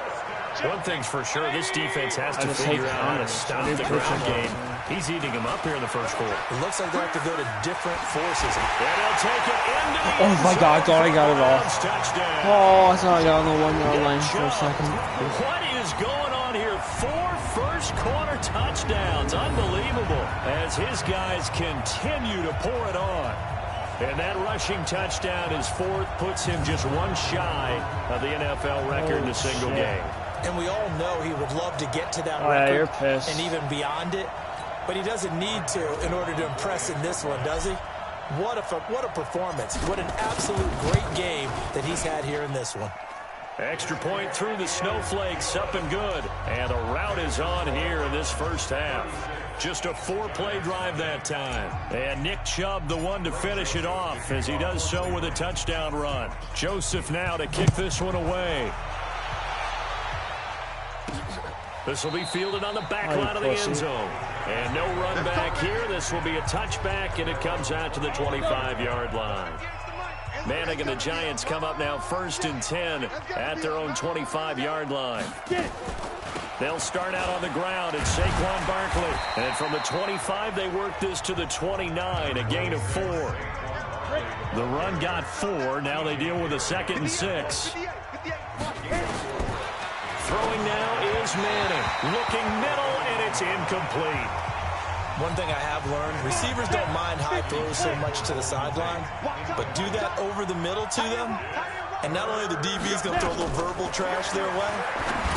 One thing's for sure, this defense has to figure out how to stop the ground game. He's eating them up here in the first quarter. It looks like they have to go to different forces. And they'll take it into the Oh my God, I thought I got it off. Touchdown. Oh, I thought I got on the 1 yard line for a second. What is going on here? 4 first-quarter touchdowns. Unbelievable. As his guys continue to pour it on. And that rushing touchdown, his 4th, puts him just one shy of the NFL record in a single game. And we all know he would love to get to that record you're pissed. and even beyond it. But he doesn't need to in order to impress in this one, does he? What a performance. What an absolute great game that he's had here in this one. Extra point through the snowflakes, up and good. And the route is on here in this first half. Just a 4-play drive that time. And Nick Chubb, the one to finish it off, as he does so with a touchdown run. Joseph now to kick this one away. This will be fielded on the back line of the end zone. And no run back here. This will be a touchback, and it comes out to the 25-yard line. Manning and the Giants come up now 1st and 10 at their own 25-yard line. They'll start out on the ground at Saquon Barkley. And from the 25, they work this to the 29, a gain of 4. The run got 4. Now they deal with a 2nd and 6. Throwing now is Manning. Looking middle, and it's incomplete. One thing I have learned, receivers don't mind high throws so much to the sideline, but do that over the middle to them, and not only the DB is going to throw a little verbal trash their way,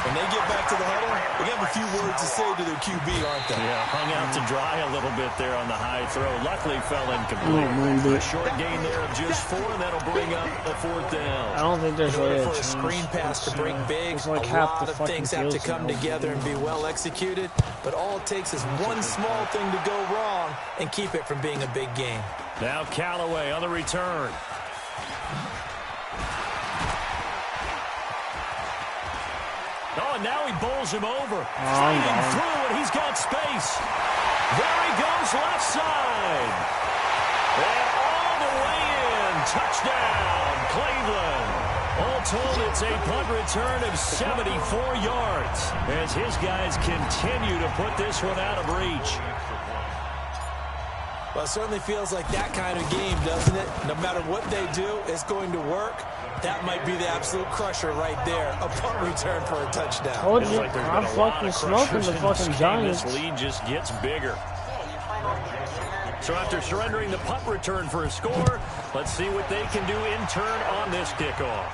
When they get back to the huddle, they have a few words to say to their QB, aren't they? Yeah, hung out to dry a little bit there on the high throw. Luckily fell incomplete. A short gain there of just 4, and that'll bring up a 4th down. I don't think there's In order really for a screen pass to break big, like a half lot the of fucking things have to fields come now. together and be well executed. But all it takes is one small thing to go wrong and keep it from being a big game. Now Callaway on the return. Oh, and now he bowls him over. Sliding through, and he's got space. There he goes, left side. And all the way in. Touchdown, Cleveland. All told, it's a punt return of 74 yards as his guys continue to put this one out of reach. Well, it certainly feels like that kind of game, doesn't it? No matter what they do, it's going to work. That might be the absolute crusher right there. A punt return for a touchdown. Told you, I'm fucking smoking the fucking Giants. This lead just gets bigger. So after surrendering the punt return for a score, let's see what they can do in turn on this kickoff.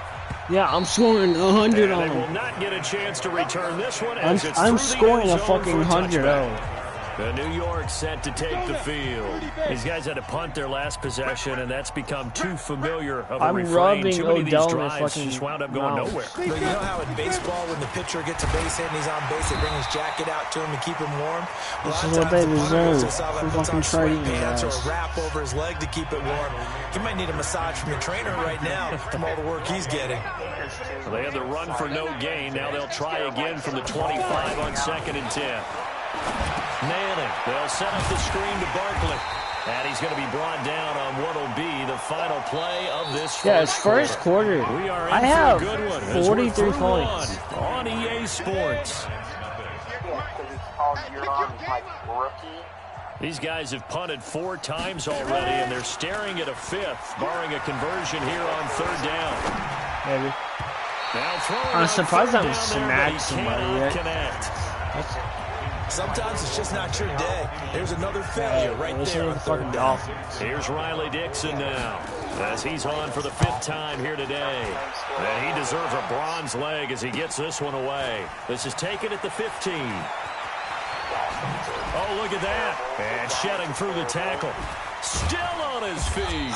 Yeah, I'm scoring 100 on They them. will not get a chance to return this one. I'm scoring a fucking 100. The New York set to take the field. These guys had to punt their last possession, and that's become too familiar of a refrain. Too many of these drives just wound up going nowhere. But you know how in baseball, when the pitcher gets a base hit and he's on base, they bring his jacket out to him and keep him warm? This is what they deserve. Fucking trading pants or guys. a wrap over his leg to keep it warm. He might need a massage from your trainer right now from all the work he's getting. They had the run for no gain. Now they'll try again from the 25 on 2nd and 10. Manning, they'll set up the screen to Barkley. And he's going to be brought down on what will be the final play of this first quarter. We are in I for have a good one 43 points. On EA Sports. These guys have punted 4 times already, and they're staring at a 5th, barring a conversion here on 3rd down. Maybe. Now throwing I'm surprised I haven't haven't smacked somebody yet. Connect. Sometimes it's just not your day. There's another failure right Listen there to on the 3rd fucking down. Dolphins. Here's Riley Dixon now, as he's on for the 5th time here today. And he deserves a bronze leg as he gets this one away. This is taken at the 15. Oh, look at that. And shedding through the tackle. Still on his feet.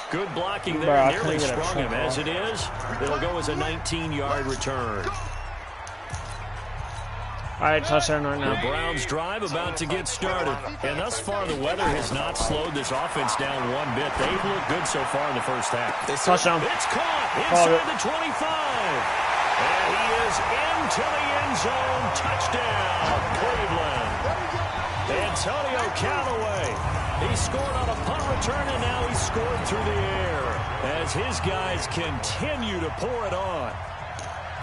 Good blocking there. Bro, Nearly sprung him. As it is, it'll go as a 19-yard return. All right, touchdown right The now. Browns drive about to get started. And thus far, the weather has not slowed this offense down one bit. They've looked good so far in the first half. Touchdown. It's caught inside the 25. And he is into the end zone. Touchdown, Cleveland. Antonio Callaway. He scored on a punt return, and now he's scored through the air as his guys continue to pour it on.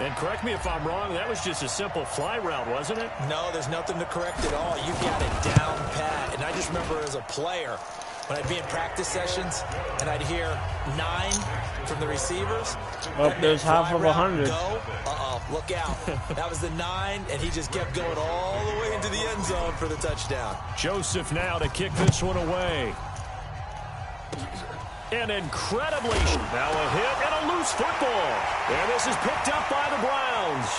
And correct me if I'm wrong, that was just a simple fly route, wasn't it? No, there's nothing to correct at all. You got it down pat. And I just remember as a player, when I'd be in practice sessions and I'd hear 9 from the receivers. Oh, there's half of 100. Go. Uh-oh, look out. That was the 9, and he just kept going all the way into the end zone for the touchdown. Joseph now to kick this one away. And incredibly, now a hit and a loose football. And this is picked up by the Browns.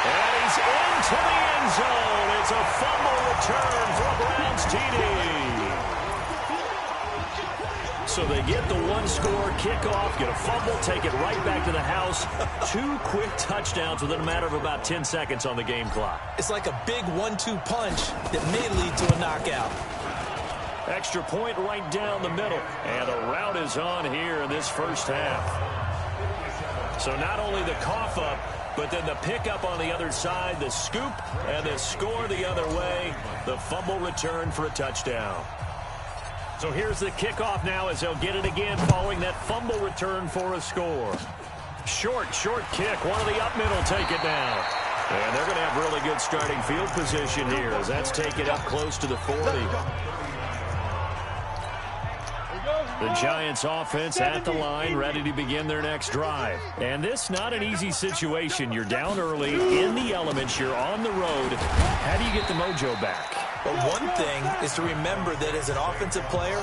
And he's into the end zone. It's a fumble return for a Browns TD. So they get the 1-score kickoff, get a fumble, take it right back to the house. 2 quick touchdowns within a matter of about 10 seconds on the game clock. It's like a big 1-2 punch that may lead to a knockout. Extra point right down the middle. And the route is on here in this first half. So not only the cough up, but then the pickup on the other side, the scoop, and the score the other way. The fumble return for a touchdown. So here's the kickoff now as they'll get it again following that fumble return for a score. Short kick. One of the up middle take it down. And they're going to have really good starting field position here as that's taken up close to the 40. The Giants offense at the line, ready to begin their next drive. And this not an easy situation. You're down early, in the elements, you're on the road. How do you get the mojo back? Well, one thing is to remember that as an offensive player,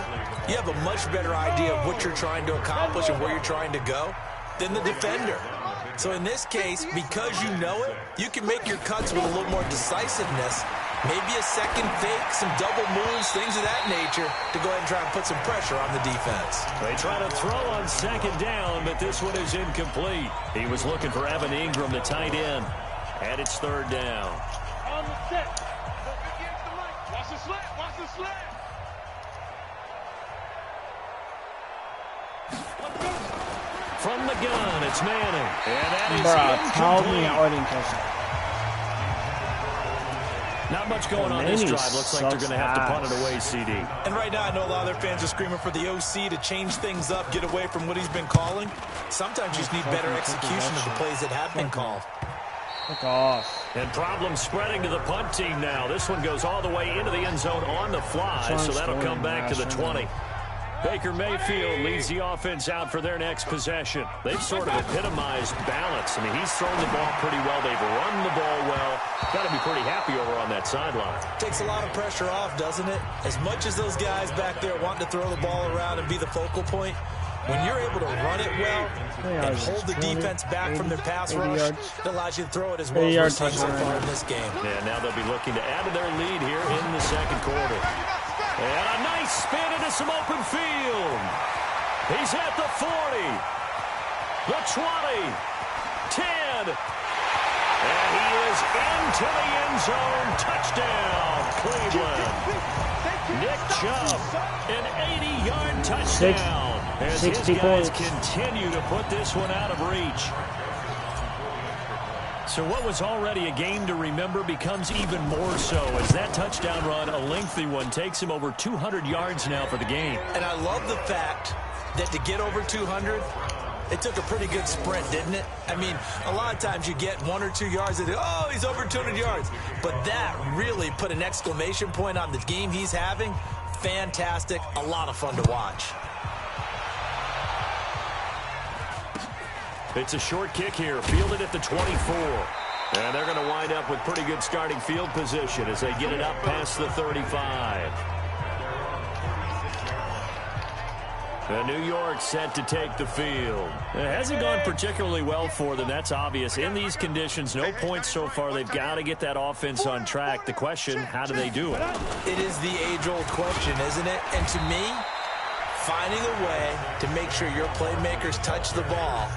you have a much better idea of what you're trying to accomplish and where you're trying to go than the defender. So in this case, because you know it, you can make your cuts with a little more decisiveness. Maybe a second fake, some double moves, things of that nature to go ahead and try and put some pressure on the defense. They try to throw on second down, but this one is incomplete. He was looking for Evan Ingram, the tight end, and it's third down. On the set. Watch the slant. Watch the slant. From the gun, it's Manning. And that is Bruh, tell me incomplete. how I didn't catch that. Not much going on this drive. Looks like they're going to have to punt it away, CD. And right now, I know a lot of their fans are screaming for the OC to change things up, get away from what he's been calling. Sometimes you just need better execution of the plays that have been called. Fuck off. And problems spreading to the punt team now. This one goes all the way into the end zone on the fly, so that'll come back to the 20. Baker Mayfield leads the offense out for their next possession. They've sort of epitomized balance. I mean, he's thrown the ball pretty well. They've run the ball well. Got to be pretty happy over on that sideline. Takes a lot of pressure off, doesn't it? As much as those guys back there want to throw the ball around and be the focal point, when you're able to run it well and hold the defense back from their pass rush, it allows you to throw it as well as we're seeing so far in this game. Yeah, now they'll be looking to add to their lead here in the second quarter. And a nice spin into some open field. He's at the 40, the 20, 10. And he is into the end zone. Touchdown, Cleveland. Nick Chubb, an 80-yard touchdown. As his guys continue to put this one out of reach. So what was already a game to remember becomes even more so as that touchdown run, a lengthy one, takes him over 200 yards now for the game. And I love the fact that to get over 200, it took a pretty good sprint, didn't it? I mean, a lot of times you get 1 or 2 yards and oh, he's over 200 yards. But that really put an exclamation point on the game he's having. Fantastic. A lot of fun to watch. It's a short kick here, fielded at the 24. And they're going to wind up with pretty good starting field position as they get it up past the 35. New York set to take the field. It hasn't gone particularly well for them, that's obvious. In these conditions, no points so far. They've got to get that offense on track. The question, how do they do it? It is the age-old question, isn't it? And to me, finding a way to make sure your playmakers touch the ball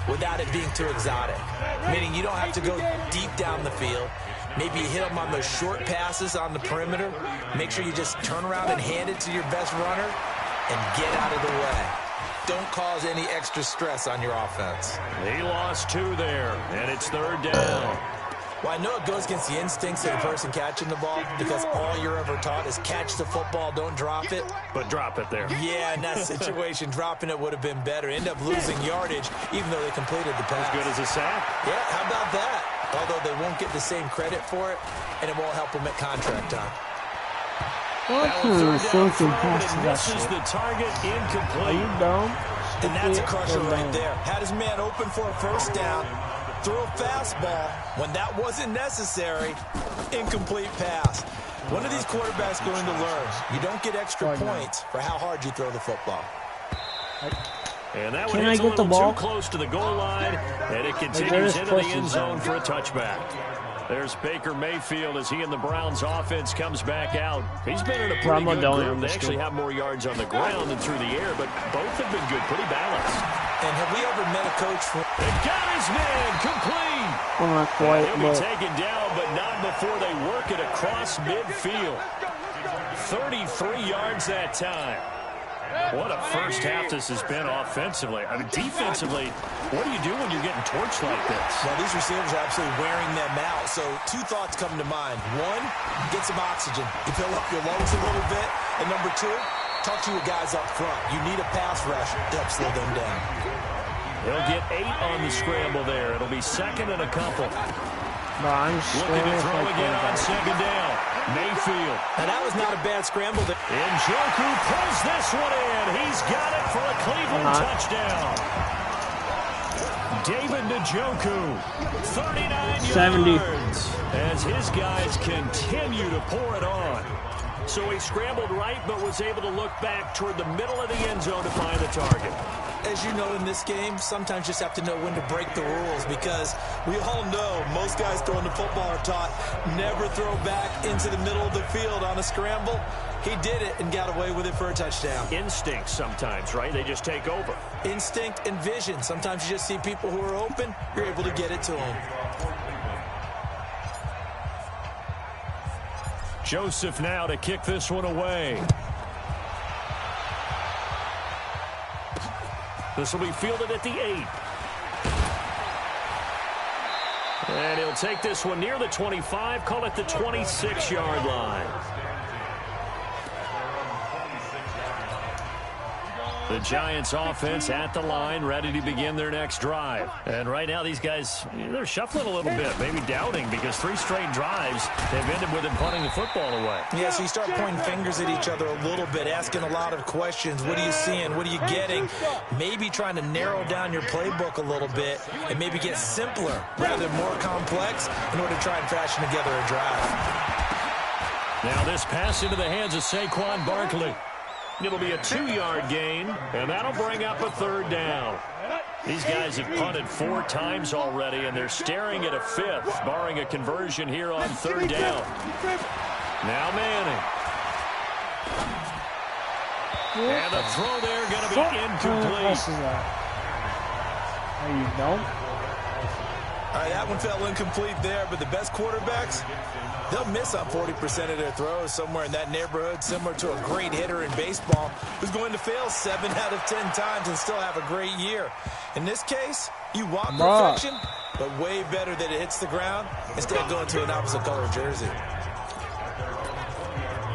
without it being too exotic. Meaning you don't have to go deep down the field. Maybe you hit them on those short passes on the perimeter. Make sure you just turn around and hand it to your best runner and get out of the way. Don't cause any extra stress on your offense. He lost 2 there, and it's third down. Well, I know it goes against the instincts of the person catching the ball because all you're ever taught is catch the football, don't drop it. But drop it there. Yeah, in that situation, dropping it would have been better. End up losing yardage, even though they completed the pass. As good as a sack. Yeah, how about that? Although they won't get the same credit for it, and it won't help them at contract time. Misses the target, incomplete. Are you dumb? And that's a crusher right there. Had his man open for a first down. Threw a fastball when that wasn't necessary. Incomplete pass. When are these quarterbacks going to learn? You don't get extra points for how hard you throw the football. And that one hits a little too close to the goal line, and it continues into the end zone for a touchback. There's Baker Mayfield as he and the Browns offense comes back out. He's been in a pretty good group. They actually have more yards on the ground than through the air, but both have been good, pretty balanced. And have we ever met a coach for... They got his man complete. Well, not quite, He'll be taken down, but not before they work it across midfield. 33 yards that time. What a first half this has been offensively. I mean, defensively, what do you do when you're getting torched like this? Well, these receivers are absolutely wearing them out. So 2 thoughts come to mind. 1, get some oxygen. You fill up your lungs a little bit. And number 2, talk to your guys up front. You need a pass rush to help slow them down. They'll get 8 on the scramble there. It'll be second and a couple. No, I'm looking to throw again on second down. Mayfield. And that was not a bad scramble. Njoku pulls this one in. He's got it for a Cleveland touchdown. David Njoku, 39 yards. As his guys continue to pour it on. So he scrambled right, but was able to look back toward the middle of the end zone to find the target. as you know in this game, sometimes you just have to know when to break the rules, because we all know most guys throwing the football are taught never throw back into the middle of the field on a scramble. He did it and got away with it for a touchdown. Instinct sometimes, right? They just take over. Instinct and vision. Sometimes you just see people who are open, you're able to get it to them. Joseph now to kick this one away. This will be fielded at the 8. And he'll take this one near the 25, call it the 26-yard line. The Giants offense at the line, ready to begin their next drive. And right now these guys, they're shuffling a little bit, maybe doubting, because 3 straight drives have ended with them punting the football away. Yeah, so you start pointing fingers at each other a little bit, asking a lot of questions. What are you seeing? What are you getting? Maybe trying to narrow down your playbook a little bit and maybe get simpler rather than more complex in order to try and fashion together a drive. Now this pass into the hands of Saquon Barkley. It'll be a 2-yard gain, and that'll bring up a 3rd down. These guys have punted 4 times already, and they're staring at a 5th, barring a conversion here on 3rd down. Now Manning. And the throw there going to be incomplete. You don't? All right, that one fell incomplete there, but the best quarterbacks, they'll miss on 40% of their throws, somewhere in that neighborhood, similar to a great hitter in baseball who's going to fail 7 out of 10 times and still have a great year. In this case, you want perfection, but way better that it hits the ground instead of going to an opposite color jersey.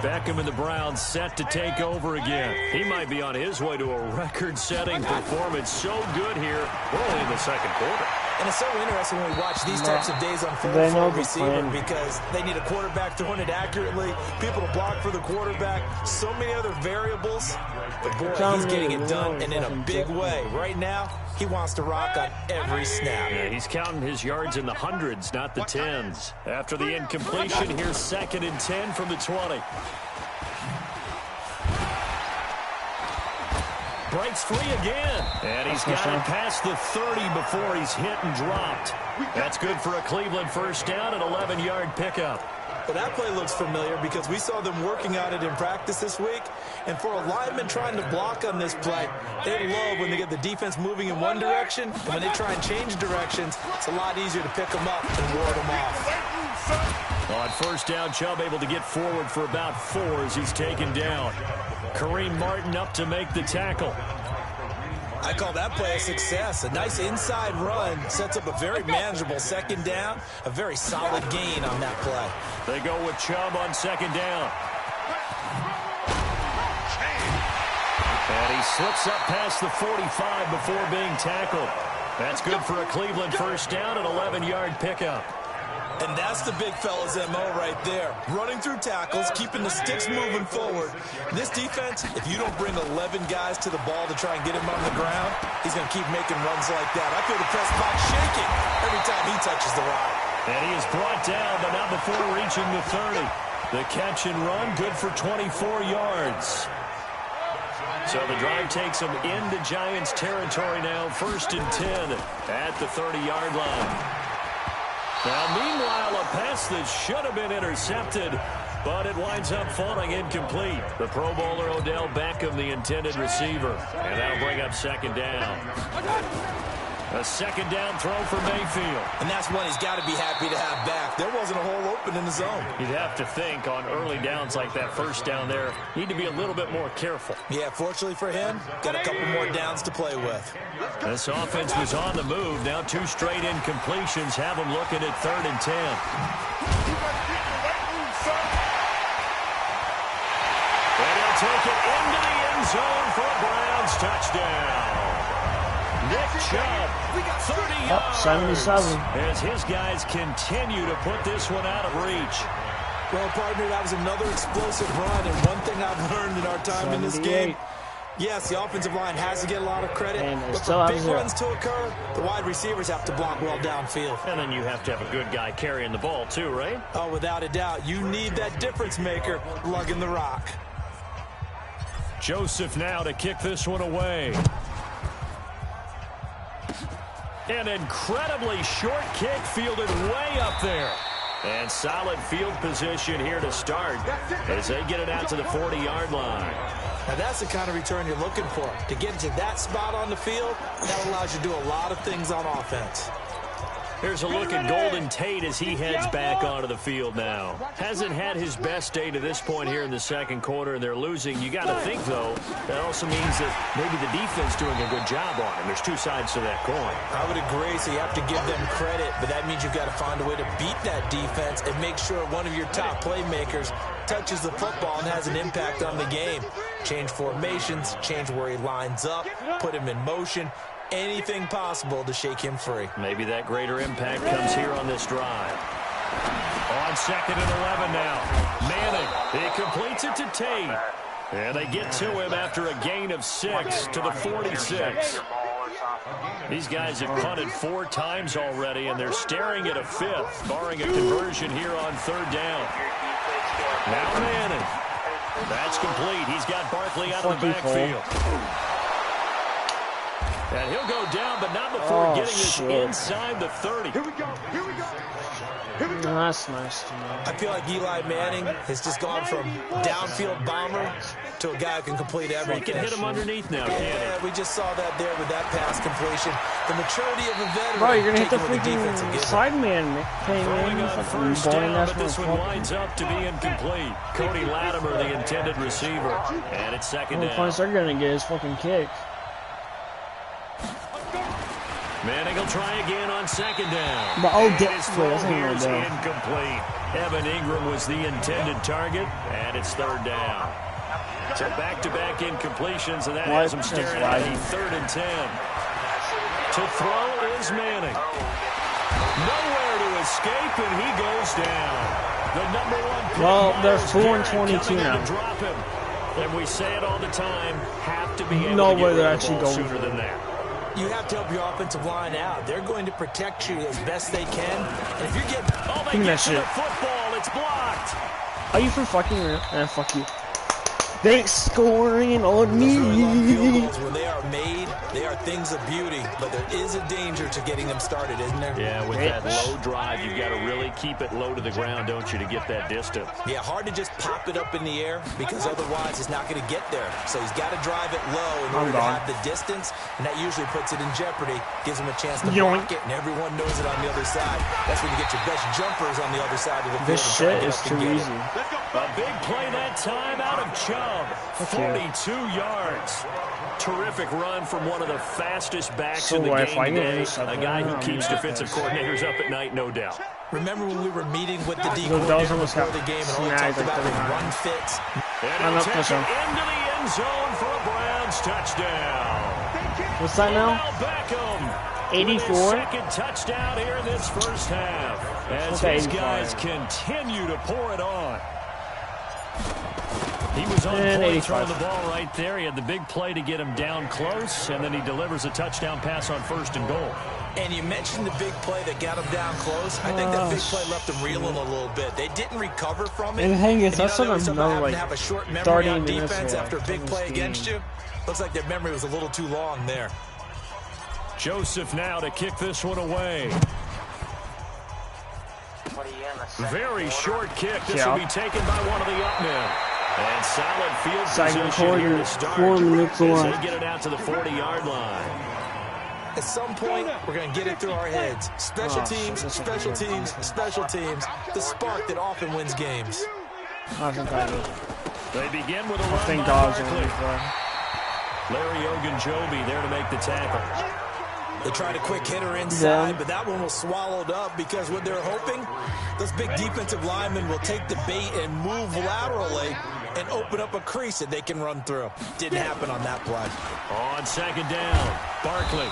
Beckham and the Browns set to take over again. He might be on his way to a record-setting performance. So good here. We're only in the 2nd quarter. And it's so interesting when we watch these types of days unfold for a receiver, because they need a quarterback throwing it accurately, people to block for the quarterback, so many other variables. But boy, he's getting it done, and in a big way. Right now, he wants to rock on every snap. Yeah, he's counting his yards in the hundreds, not the tens. After the incompletion, here's 2nd and 10 from the 20. Breaks free again. And he's got it past the 30 before he's hit and dropped. That's good for a Cleveland 1st down, an 11-yard pickup. Well, that play looks familiar because we saw them working on it in practice this week. And for a lineman trying to block on this play, they love when they get the defense moving in one direction. And when they try and change directions, it's a lot easier to pick them up and ward them off. On 1st down, Chubb able to get forward for about 4 as he's taken down. Kareem Martin up to make the tackle. I call that play a success. A nice inside run sets up a very manageable 2nd down. A very solid gain on that play. They go with Chubb on 2nd down. And he slips up past the 45 before being tackled. That's good for a Cleveland 1st down, an 11-yard pickup. And that's the big fella's MO right there. Running through tackles, keeping the sticks moving forward. This defense, if you don't bring 11 guys to the ball to try and get him on the ground, he's going to keep making runs like that. I feel the press box shaking every time he touches the rock. And he is brought down, but not before reaching the 30. The catch and run, good for 24 yards. So the drive takes him into Giants territory now, 1st and 10 at the 30-yard line. Now, meanwhile, a pass that should have been intercepted, but it winds up falling incomplete. The Pro Bowler Odell Beckham, the intended receiver, and that'll bring up 2nd down. A 2nd down throw for Mayfield. And that's one he's got to be happy to have back. There wasn't a hole open in the zone. You'd have to think on early downs like that 1st down there, need to be a little bit more careful. Yeah, fortunately for him, got a couple more downs to play with. This offense was on the move. Now 2 straight incompletions have them looking at 3rd and 10. And he'll take it into the end zone for a Browns touchdown. Nick Chubb, 30 yards. 77. As his guys continue to put this one out of reach. Well, partner, that was another explosive run, and one thing I've learned in our time in this game, yes, the offensive line has to get a lot of credit, but for big runs to occur, the wide receivers have to block well downfield. And then you have to have a good guy carrying the ball too, right? Oh, without a doubt. You need that difference maker lugging the rock. Joseph now to kick this one away. An incredibly short kick fielded way up there. And solid field position here to start as they get it out to the 40-yard line. Now that's the kind of return you're looking for. To get into that spot on the field, that allows you to do a lot of things on offense. Here's a look at Golden Tate as he heads back onto the field now. Hasn't had his best day to this point here in the second quarter, and they're losing. You got to think, though, that also means that maybe the defense doing a good job on him. There's two sides to that coin. I would agree, so you have to give them credit, but that means you've got to find a way to beat that defense and make sure one of your top playmakers touches the football and has an impact on the game. Change formations, change where he lines up, put him in motion. Anything possible to shake him free. Maybe that greater impact comes here on this drive. On 2nd and 11 now. Manning, he completes it to Tate. And they get to him after a gain of 6 to the 46. These guys have punted 4 times already, and they're staring at a 5th, barring a conversion here on 3rd down. Now Manning. That's complete. He's got Barkley out of the backfield. And he'll go down, but not before getting this inside the 30. Here we go. Here we go. Here we go. That's nice to know. I feel like Eli Manning has just gone from downfield bomber to a guy who can complete everything. He can hit him underneath now, can't Yeah, we just saw that there with that pass completion. The maturity of a veteran. Bro, you're going to hit the taking what defense will freaking give him. side man thing, Throwing man. on Fucking first boring down, ass but this one motherfucker. winds up to be incomplete. Cody Latimer, the intended receiver. And it's 2nd The down. points they're going to get is fucking kick. Manning will try again on 2nd down. But, oh, And get his wait, throw that's not here even is down. incomplete. Evan Ingram was the intended target, and it's 3rd down. So back-to-back incompletions, and that has him staring at a 3rd and 10. To throw is Manning. Nowhere to escape, and he goes down. The number 1 pick. Well, they're Myles 4 and Garrett 22 coming in now. to drop him. And we say it all the time, have to be able No to get way rid they're of the actually ball going sooner for than it. that. You have to help your offensive line out. They're going to protect you as best they can. And if you're getting... Oh, they Give me get that to shit. the football. It's blocked. Are you for fucking real? Fuck you. Thanks scoring on Those really long field me. goals, when they are made, they are things of beauty. But there is a danger to getting them started, isn't there? Yeah, with that low drive, you've got to really keep it low to the ground, don't you, to get that distance. Yeah, hard to just pop it up in the air because otherwise it's not going to get there. So he's got to drive it low in order to have the distance, and that usually puts it in jeopardy, gives him a chance to block it, and everyone knows it on the other side. That's when you get your best jumpers on the other side of the field. This shit is too easy. A big play that time out of Chubb. 42 yards. Terrific run from one of the fastest backs in the game today. A guy who keeps defensive coordinators up at night, no doubt. Remember when we were meeting with the D Those coordinator almost before got the game and all he snagged talked like about was 39. run fits? And he'll take it into the end zone for a Browns touchdown. What's that now? Odell Beckham. 84? With his second touchdown here in this first half. As his guys continue to pour it on. He was on point throwing the ball right there. He had the big play to get him down close, and then he delivers a touchdown pass on 1st and goal. And you mentioned the big play that got him down close. I think that big play left him reeling a little bit. They didn't recover from it. And the thing is, And that's there was something something another, having to have a short memory 30 on minutes defense away after a big from play this against game. you. Looks like their memory was a little too long there. Joseph now to kick this one away. Very short kick. This will be taken by one of the up men. And solid field position here to start as they get it out to the 40-yard line. At some point, we're going to get it through our heads. Special teams, special teams, special teams. The spark that often wins games. I think I do. They begin with a run Thank by God. Barkley. Larry Ogunjobi there to make the tackle. They tried a quick hitter inside, but that one was swallowed up because what they're hoping, those big defensive linemen will take the bait and move laterally and open up a crease that they can run through. Didn't happen on that play. On 2nd down, Barkley.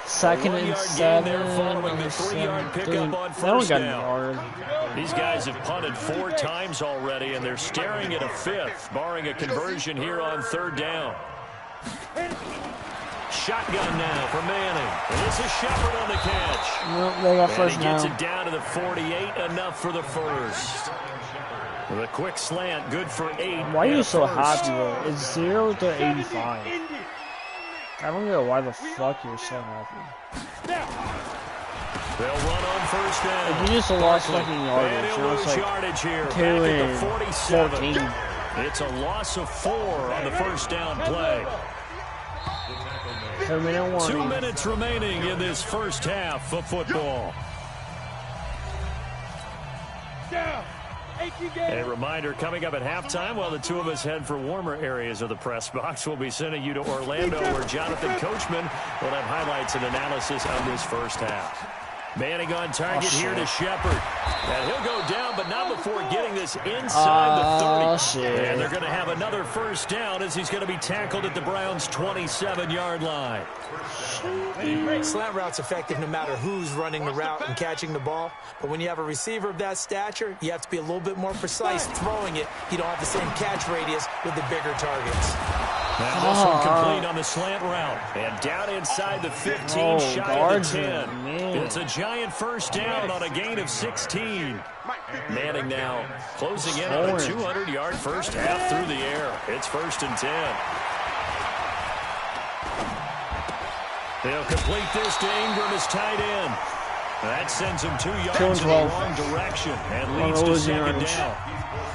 2nd and 7. There following the 3-yard pickup on 1st down. These guys have punted 4 times already, and they're staring at a 5th, barring a conversion here on 3rd down. Shotgun now for Manning. And this is Shepard on the catch. Nope, they got first and he gets down. it down to the 48, enough for the first. With a quick slant, good for 8. Why are you so happy, bro? It's 0 to 85. I don't know why the fuck you're so happy. They'll run on first down. Like, you just lost fucking yardage. You know, it's like yardage here. 2 and 14. It's a loss of 4 on the first down play. 2-minute warning. 2 minutes remaining in this first half of football. A reminder, coming up at halftime, while the two of us head for warmer areas of the press box, we'll be sending you to Orlando, where Jonathan Coachman will have highlights and analysis of this first half. Manning on target here to Shepard. And he'll go down, but not before getting this inside the 30. And they're going to have another first down as he's going to be tackled at the Browns' 27-yard line. Slant route's effective no matter who's running the route and catching the ball. But when you have a receiver of that stature, you have to be a little bit more precise throwing it. You don't have the same catch radius with the bigger targets. And this one complete on the slant route. And down inside the 15, shy of the 10. It's a giant first down on a gain of 16. Manning now closing in on a 200-yard first half through the air. It's 1st and 10. They'll complete this to Ingram as tight end. That sends him 2 yards in the wrong direction and leads to second down.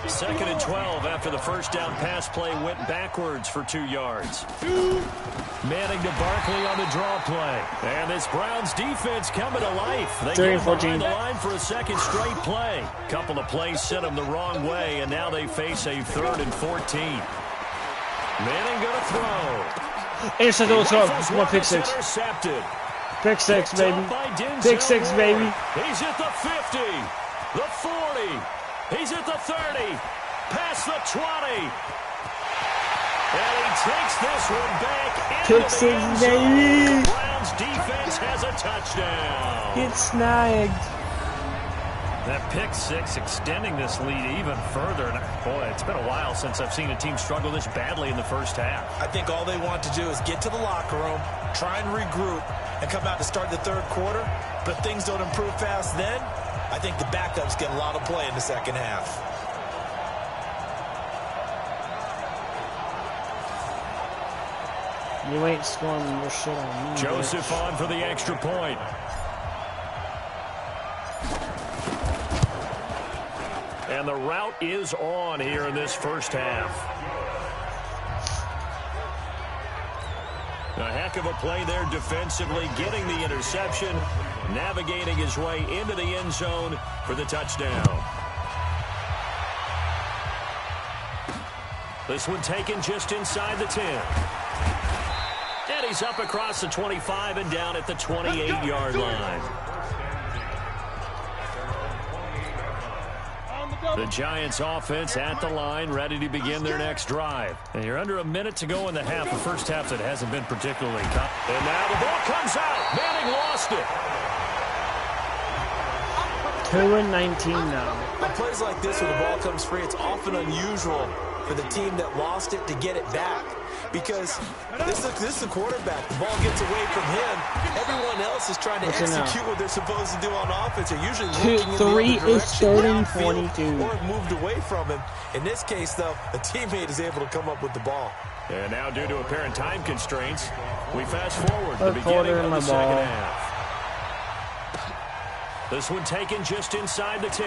2nd and 12 after the first down pass play went backwards for 2 yards. Manning to Barkley on the draw play. And this Browns defense coming to life. They get behind the line for a second straight play. Couple of plays sent them the wrong way, and now they face a 3rd and 14. Manning going to throw. Intercepted, let's go. Come on, pick 6. Pick 6, baby. Pick 6, baby. He's at the 50, the 40. He's at the 30, past the 20. And he takes this one back into pick the 6, end zone. baby. The Browns defense has a touchdown. Get snagged. That pick 6 extending this lead even further. And boy, it's been a while since I've seen a team struggle this badly in the first half. I think all they want to do is get to the locker room, try and regroup, and come out to start the 3rd quarter. But if things don't improve fast then, I think the backups get a lot of play in the second half. You ain't scoring more shit on me. Joseph bitch. On for the extra point. And the route is on here in this first half. A heck of a play there defensively, getting the interception, navigating his way into the end zone for the touchdown. This one taken just inside the 10. And he's up across the 25 and down at the 28-yard line. The Giants offense at the line, ready to begin their next drive. And you're under a minute to go in the half. The first half that hasn't been particularly tough. And now the ball comes out. Manning lost it. 2 and 19 now. On plays like this where the ball comes free, it's often unusual for the team that lost it to get it back. Because this is the quarterback. The ball gets away from him. Everyone else is trying to execute what they're supposed to do on offense. They're usually looking in the other direction, 3rd and 22. or moved away from him. In this case, though, a teammate is able to come up with the ball. And now, due to apparent time constraints, we fast forward to the beginning of the second half. This one taken just inside the 10.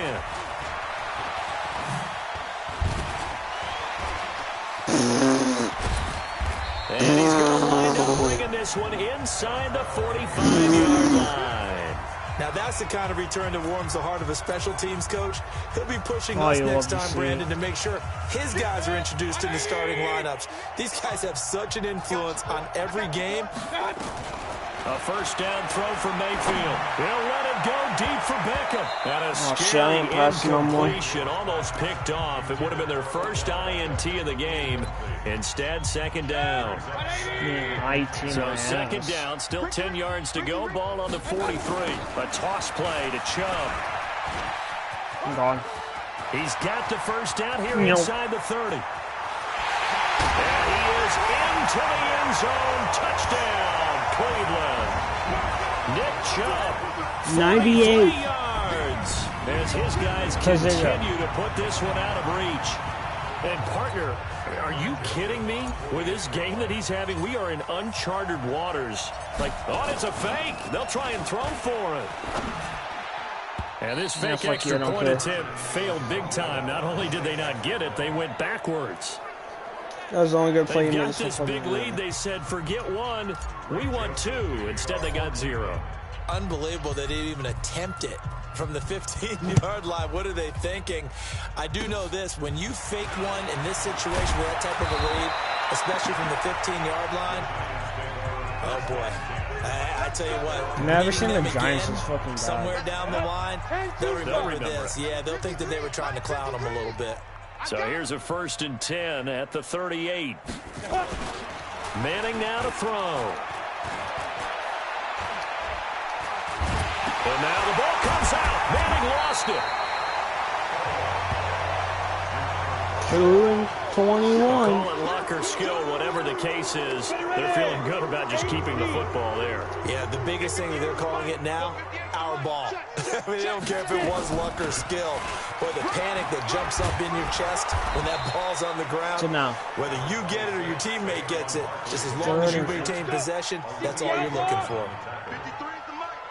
And he's going to wind up bringing this one inside the 45-yard line. Now that's the kind of return that warms the heart of a special teams coach. He'll be pushing us next time, Brandon, to make sure his guys are introduced in the starting lineups. These guys have such an influence on every game. A first down throw for Mayfield. He'll let it go deep for Beckham. And a scary incompletion, almost picked off. It would have been their first INT of the game. Instead, second down. So second down, still 10 yards to go. Ball on the 43. A toss play to Chubb. I'm gone. He's got the first down here inside the 30. And he is into the end zone. Touchdown, Cleveland. Nick Chubb, 98 yards. As his guys continue to put this one out of reach. And, partner, are you kidding me? With this game that he's having, we are in uncharted waters. Like, oh, it's a fake. They'll try and throw for it. And this fake extra point attempt failed big time. Not only did they not get it, they went backwards. That was the only good play. They got this big lead. They said, forget one, we want two. Instead, they got 0. Unbelievable they didn't even attempt it from the 15-yard line. What are they thinking? I do know this. When you fake one in this situation with that type of a lead, especially from the 15-yard line, oh, boy. I tell you what. Never seen the Giants this fucking bad. Somewhere down the line, they'll remember this. Yeah, they'll think that they were trying to clown them a little bit. So here's a 1st and 10 at the 38. Manning now to throw. And now the ball comes out. Manning lost it. 2 and 21. Call it luck or skill, whatever the case is. They're feeling good about just keeping the football there. Yeah, the biggest thing that they're calling it now, our ball. I mean, they don't care if it was luck or skill. Or the panic that jumps up in your chest when that ball's on the ground. So now, whether you get it or your teammate gets it, just as long as you maintain possession, that's all you're looking for.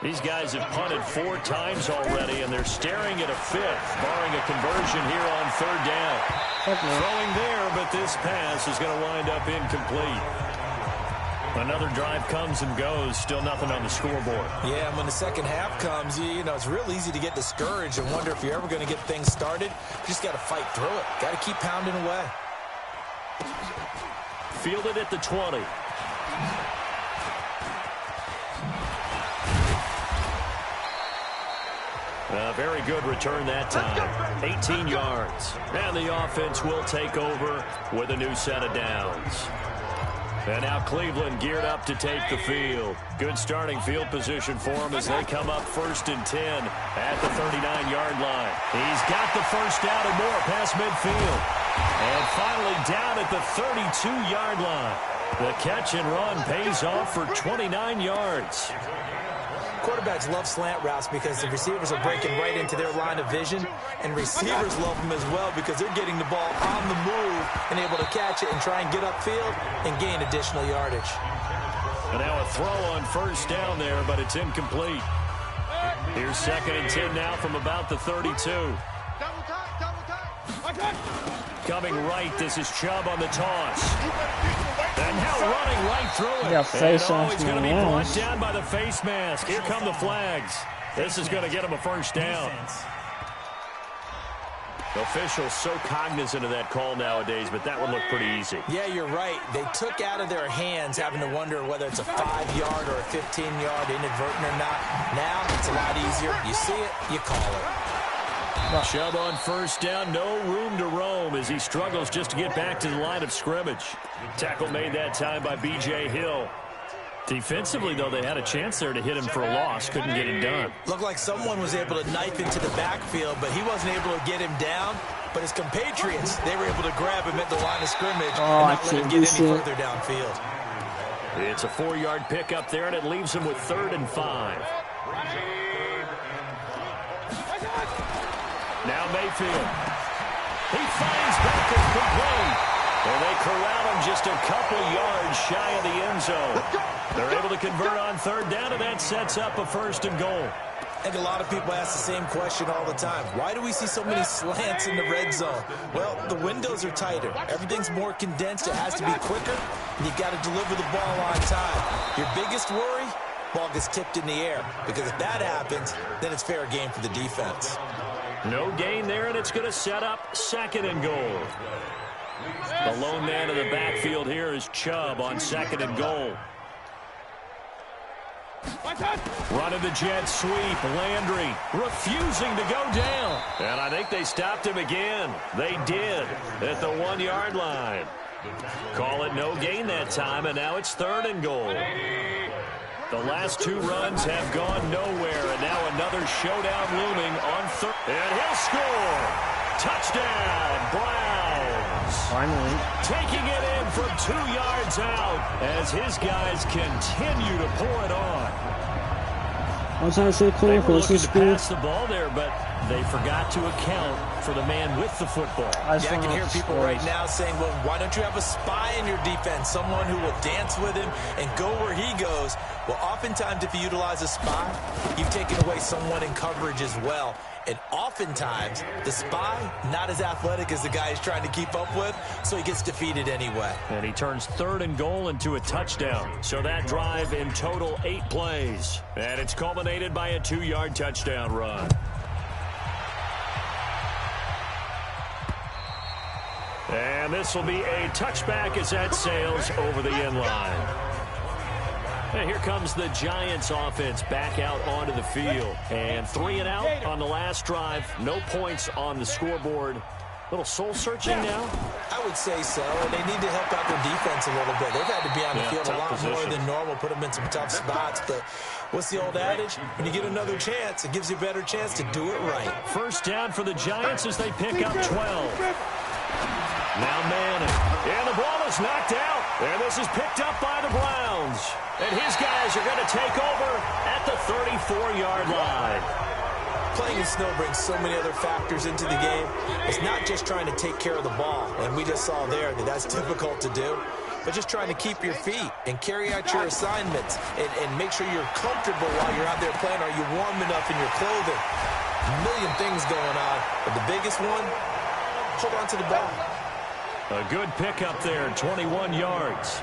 These guys have punted 4 times already, and they're staring at a 5th, barring a conversion here on 3rd down. Throwing there, but this pass is going to wind up incomplete. Another drive comes and goes, still nothing on the scoreboard. Yeah, and when the second half comes, you know, it's real easy to get discouraged and wonder if you're ever going to get things started. You just got to fight through it. Got to keep pounding away. Fielded at the 20. A very good return that time. 18 yards. And the offense will take over with a new set of downs. And now Cleveland geared up to take the field. Good starting field position for them as they come up 1st and 10 at the 39-yard line. He's got the first down and more past midfield. And finally down at the 32-yard line. The catch and run pays off for 29 yards. Quarterbacks love slant routes because the receivers are breaking right into their line of vision, and receivers love them as well because they're getting the ball on the move and able to catch it and try and get upfield and gain additional yardage. And now a throw on 1st down there, but it's incomplete. Here's 2nd and 10 now from about the 32. Coming right, this is Chubb on the toss. And now running right through it. Yeah, face and off he's going to be mask. brought down by the face mask. Here come the flags. This is going to get him a 1st down. Officials so cognizant of that call nowadays, but that would look pretty easy. Yeah, you're right. They took out of their hands having to wonder whether it's a 5-yard or a 15-yard inadvertent or not. Now it's a lot easier. You see it, you call it. Chubb on 1st down, no room to roam as he struggles just to get back to the line of scrimmage. Tackle made that time by B.J. Hill. Defensively, though, they had a chance there to hit him for a loss. Couldn't get it done. Looked like someone was able to knife into the backfield, but he wasn't able to get him down. But his compatriots, they were able to grab him at the line of scrimmage and not let him get any further downfield. It's a 4-yard pickup there, and it leaves him with 3rd and 5. Now Mayfield. He finds Becker's complete. And they corral him just a couple yards shy of the end zone. They're able to convert on 3rd down, and that sets up a 1st and goal. I think a lot of people ask the same question all the time. Why do we see so many slants in the red zone? Well, the windows are tighter. Everything's more condensed. It has to be quicker, and you've got to deliver the ball on time. Your biggest worry? Ball gets tipped in the air. Because if that happens, then it's fair game for the defense. No gain there, and it's going to set up 2nd and goal. The lone man in the backfield here is Chubb on 2nd and goal. Running the jet sweep. Landry refusing to go down. And I think they stopped him again. They did at the 1-yard line. Call it no gain that time, and now it's 3rd and goal. The last 2 runs have gone nowhere, and now another showdown looming on 3rd. And he'll score. Touchdown, Browns. Finally. Taking it in from 2 yards out as his guys continue to pour it on. I was trying to say clear They for were this looking is to cool. pass the ball there, but They forgot to account for the man with the football. I can hear people right now saying, well, why don't you have a spy in your defense, someone who will dance with him and go where he goes? Well, oftentimes if you utilize a spy, you've taken away someone in coverage as well. And oftentimes, the spy, not as athletic as the guy he's trying to keep up with, so he gets defeated anyway. And he turns 3rd and goal into a touchdown. So that drive in total 8 plays. And it's culminated by a 2-yard touchdown run. And this will be a touchback as that sails over the end line. And here comes the Giants offense back out onto the field. And 3 and out on the last drive. No points on the scoreboard. Little soul-searching now? I would say so, and they need to help out their defense a little bit. They've had to be on the field a lot more than normal, put them in some tough spots. But what's the old adage? When you get another chance, it gives you a better chance to do it right. First down for the Giants as they pick up 12. Now Manning. And the ball is knocked out. And this is picked up by the Browns. And his guys are going to take over at the 34-yard line. Playing in snow brings so many other factors into the game. It's not just trying to take care of the ball, and we just saw there that that's difficult to do, but just trying to keep your feet and carry out your assignments and make sure you're comfortable while you're out there playing. Are you warm enough in your clothing? A million things going on, but the biggest one, hold on to the ball. A good pickup there, 21 yards.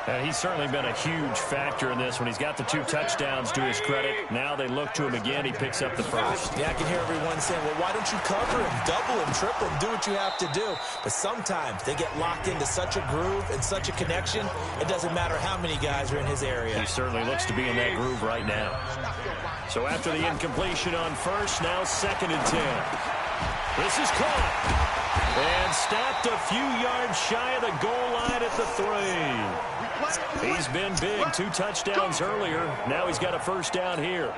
And he's certainly been a huge factor in this when he's got the 2 touchdowns to his credit. Now they look to him again. He picks up the first. Yeah, I can hear everyone saying, well, why don't you cover him, double him, triple him, do what you have to do. But sometimes they get locked into such a groove and such a connection, it doesn't matter how many guys are in his area. He certainly looks to be in that groove right now. So after the incompletion on first, now 2nd and 10. This is caught. And stopped a few yards shy of the goal line at the 3. He's been big. 2 touchdowns earlier. Now he's got a first down here.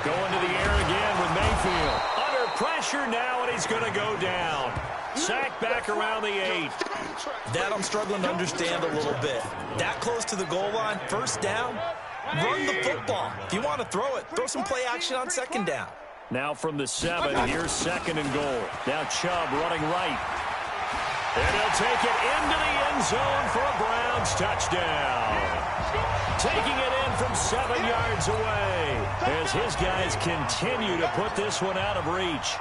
Going to the air again with Mayfield. Under pressure now, and he's going to go down. Sacked back around the 8. That I'm struggling to understand a little bit. That close to the goal line, first down, run the football. If you want to throw it, throw some play action on 2nd down. Now from the 7, here's 2nd and goal. Now Chubb running right. And he'll take it into the end zone for a Browns touchdown. Taking it in from 7 yards away as his guys continue to put this one out of reach.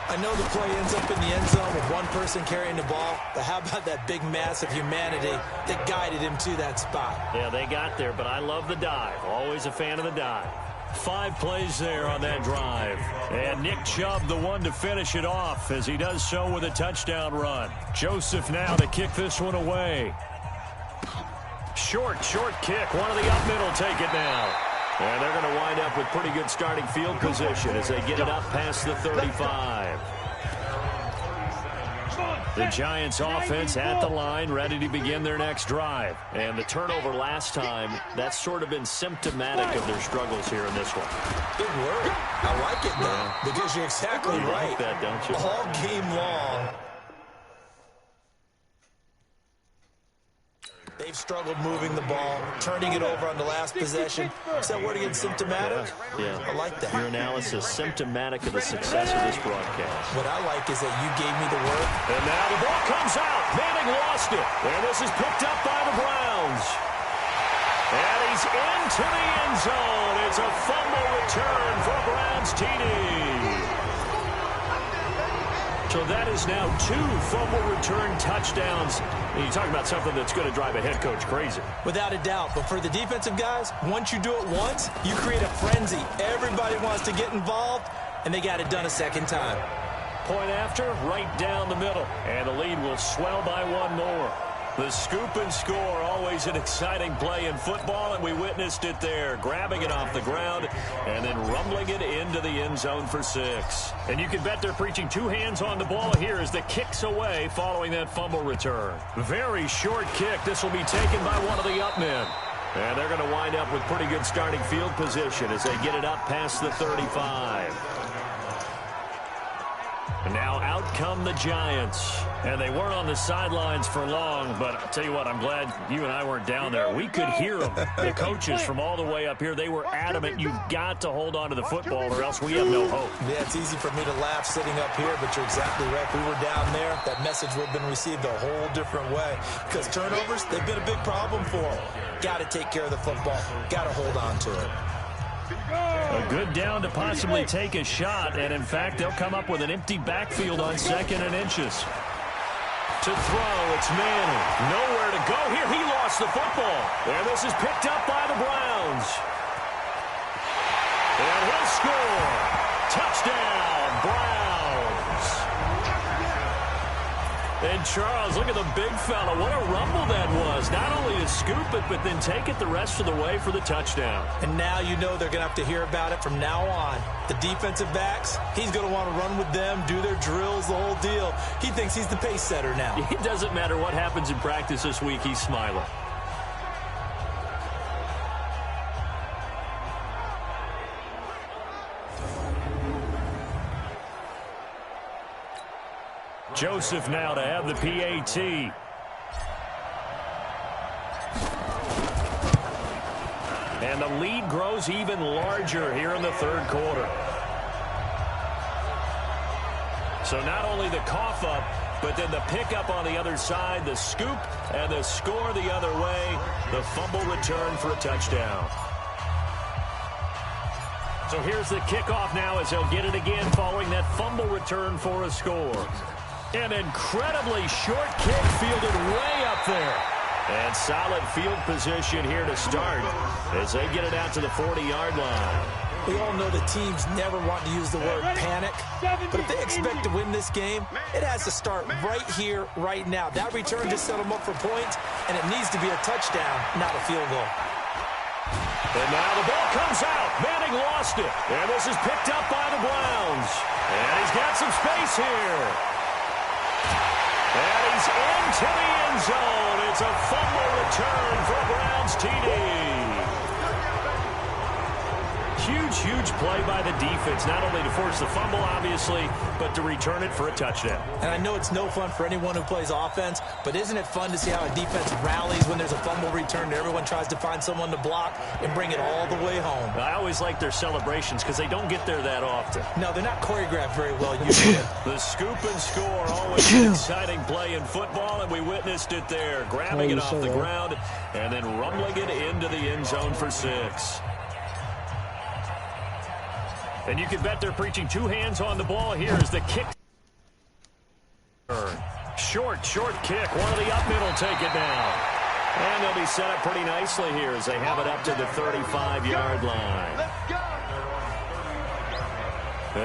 I know the play ends up in the end zone with one person carrying the ball, but how about that big mass of humanity that guided him to that spot? Yeah, they got there, but I love the dive. Always a fan of the dive. 5 plays there on that drive. And Nick Chubb, the one to finish it off, as he does so with a touchdown run. Joseph now to kick this one away. Short kick. One of the up middle take it now. And they're going to wind up with pretty good starting field position as they get it up past the 35. The Giants offense at the line, ready to begin their next drive. And the turnover last time, that's sort of been symptomatic of their struggles here in this one. Good word. I like it, though, because you're exactly right. Like that, don't you? All game long, they've struggled moving the ball, turning it over on the last possession. Is that word again, symptomatic? Yeah. I like that. Your analysis, symptomatic of the success of this broadcast. What I like is that you gave me the word. And now the ball comes out. Manning lost it. And this is picked up by the Browns. And he's into the end zone. It's a fumble return for a Browns TD. So that is now 2 fumble return touchdowns. And you talk about something that's going to drive a head coach crazy. Without a doubt. But for the defensive guys, once you do it once, you create a frenzy. Everybody wants to get involved, and they got it done a second time. Point after, right down the middle. And the lead will swell by 1 more. The scoop and score, always an exciting play in football, and we witnessed it there, grabbing it off the ground and then rumbling it into the end zone for 6. And you can bet they're preaching 2 hands on the ball here as the kick's away following that fumble return. Very short kick. This will be taken by one of the up men. And they're going to wind up with pretty good starting field position as they get it up past the 35. And now out come the Giants. And they weren't on the sidelines for long, but I'll tell you what, I'm glad you and I weren't down there. We could hear them. The coaches from all the way up here, they were adamant, you've got to hold on to the football or else we have no hope. Yeah, it's easy for me to laugh sitting up here, but you're exactly right. If we were down there, that message would have been received a whole different way. Because turnovers, they've been a big problem for them. Got to take care of the football. Got to hold on to it. A good down to possibly take a shot, and in fact, they'll come up with an empty backfield on 2nd and inches. To throw, it's Manning. Nowhere to go here. He lost the football. And this is picked up by the Browns. And he'll score. Touchdown, Browns. And Charles, look at the big fella. What a rumble that was. Not only to scoop it, but then take it the rest of the way for the touchdown. And now you know they're going to have to hear about it from now on. The defensive backs, he's going to want to run with them, do their drills, the whole deal. He thinks he's the pace setter now. It doesn't matter what happens in practice this week, he's smiling. Joseph now to have the PAT. And the lead grows even larger here in the 3rd quarter. So not only the cough up, but then the pickup on the other side, the scoop, and the score the other way, the fumble return for a touchdown. So here's the kickoff now as they'll get it again following that fumble return for a score. An incredibly short kick fielded way up there. And solid field position here to start as they get it out to the 40-yard line. We all know the teams never want to use the word panic, but if they expect to win this game, it has to start right here, right now. That return just set them up for points, and it needs to be a touchdown, not a field goal. And now the ball comes out. Manning lost it. And this is picked up by the Browns. And he's got some space here. And he's into the end zone. It's a fumble return for a Browns TD. Huge play by the defense, not only to force the fumble, obviously, but to return it for a touchdown. And I know it's no fun for anyone who plays offense, but isn't it fun to see how a defense rallies when there's a fumble return and everyone tries to find someone to block and bring it all the way home? I always like their celebrations because they don't get there that often. No, they're not choreographed very well usually. The scoop and score, always an exciting play in football, and we witnessed it there. Grabbing it off the ground and then rumbling it into the end zone for 6. And you can bet they're preaching 2 hands on the ball. Here's the kick. Short kick. One of the up middle take it down. And they'll be set up pretty nicely here as they have it up to the 35-yard line. Let's go.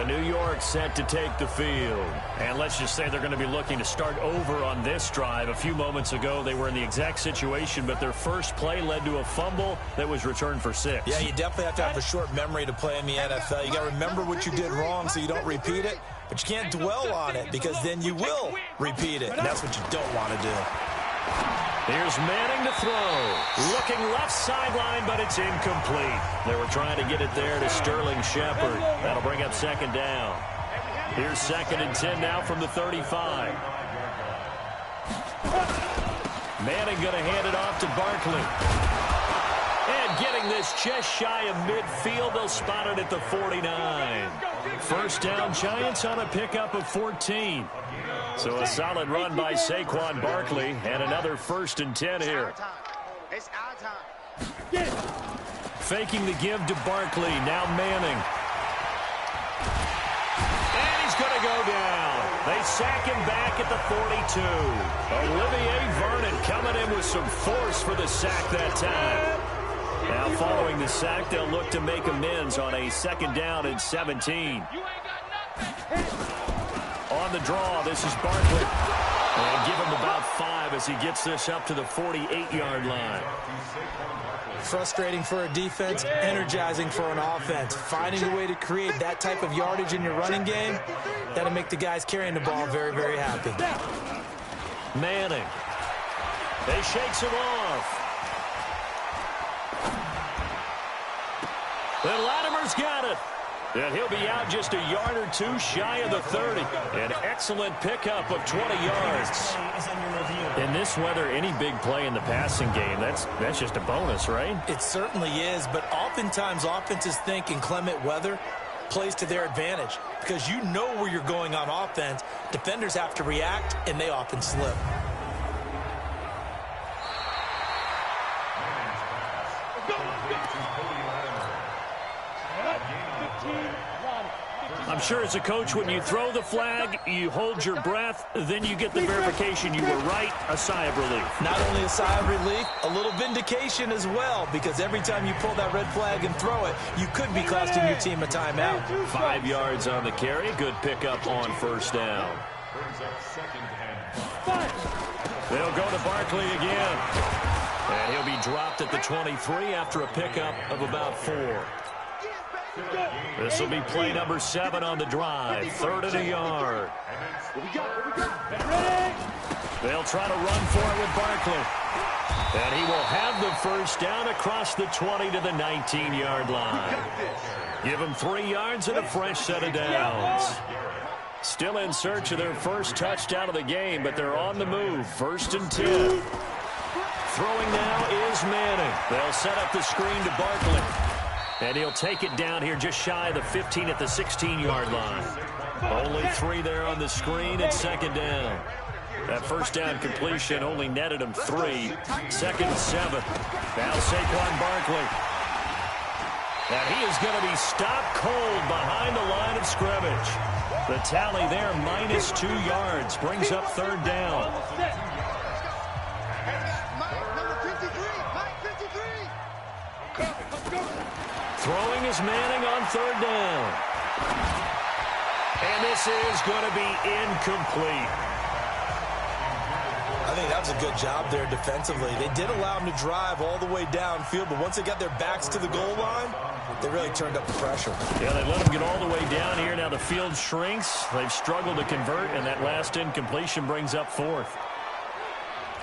New York set to take the field. And let's just say they're going to be looking to start over on this drive. A few moments ago, they were in the exact situation, but their first play led to a fumble that was returned for 6. Yeah, you definitely have to have a short mememory to play in the NFL. You got to remember what you did wrong so you don't repeat it, but you can't dwell on it because then you will repeat it, and that's what you don't want to do. Here's Manning to throw. Looking left sideline, but it's incomplete. They were trying to get it there to Sterling Shepard. That'll bring up 2nd down. Here's 2nd and 10 now from the 35. Manning going to hand it off to Barkley. And getting this just shy of midfield, they'll spot it at the 49. First down, Giants on a pickup of 14. So a solid run by Saquon Barkley, and another 1st and 10 here. It's our time. Faking the give to Barkley, now Manning. And he's going to go down. They sack him back at the 42. Olivier Vernon coming in with some force for the sack that time. Now following the sack, they'll look to make amends on a 2nd down and 17. On the draw, this is Barkley. And give him about 5 as he gets this up to the 48-yard line. Frustrating for a defense, energizing for an offense. Finding a way to create that type of yardage in your running game, that'll make the guys carrying the ball very, very happy. Manning. They shakes him off. Then Latimer's got it. And he'll be out just a yard or two shy of the 30. An excellent pickup of 20 yards. In this weather, any big play in the passing game, that's just a bonus, right? It certainly is, but oftentimes offenses think inclement weather plays to their advantage because you know where you're going on offense. Defenders have to react, and they often slip. I'm sure as a coach, when you throw the flag, you hold your breath, then you get the verification you were right, a sigh of relief. Not only a sigh of relief, a little vindication as well, because every time you pull that red flag and throw it, you could be costing your team a timeout. 5 yards on the carry. Good pickup on first down. They'll go to Barkley again. And he'll be dropped at the 23 after a pickup of about 4. This will be play number 7 on the drive. 3rd and a yard. They'll try to run for it with Barkley. And he will have the first down across the 20 to the 19-yard line. Give him 3 yards and a fresh set of downs. Still in search of their first touchdown of the game, but they're on the move. 1st and 10. Throwing now is Manning. They'll set up the screen to Barkley. And he'll take it down here just shy of the 15 at the 16-yard line. Only 3 there on the screen at 2nd down. That first down completion only netted him 3. 2nd and 7. Now Saquon Barkley. And he is going to be stopped cold behind the line of scrimmage. The tally there, minus 2 yards, brings up 3rd down. Throwing is Manning on 3rd down. And this is going to be incomplete. I think that was a good job there defensively. They did allow him to drive all the way downfield, but once they got their backs to the goal line, they really turned up the pressure. Yeah, they let him get all the way down here. Now the field shrinks. They've struggled to convert, and that last incompletion brings up 4th.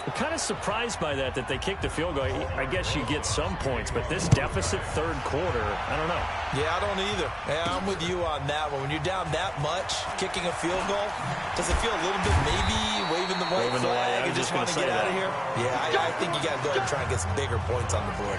I'm kind of surprised by that they kicked the field goal. I guess you get some points, but this deficit 3rd quarter, I don't know. Yeah, I don't either. Yeah, I'm with you on that one. When you're down that much, kicking a field goal, does it feel a little bit maybe waving the white flag and just want to get out of here? Yeah, I think you got to go ahead and try and get some bigger points on the board.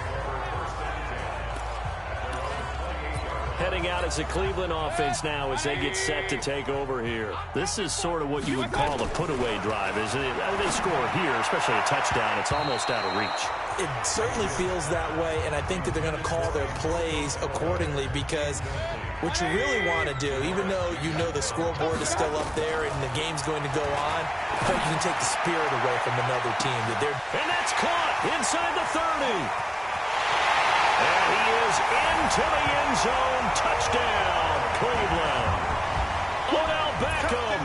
Heading out as a Cleveland offense now as they get set to take over here. This is sort of what you would call a put-away drive, isn't it? They score here, especially a touchdown. It's almost out of reach. It certainly feels that way, and I think that they're going to call their plays accordingly because what you really want to do, even though you know the scoreboard is still up there and the game's going to go on, I think you can take the spirit away from another team. And that's caught inside the 30. And he is into the end zone. Touchdown, Cleveland. Odell Beckham,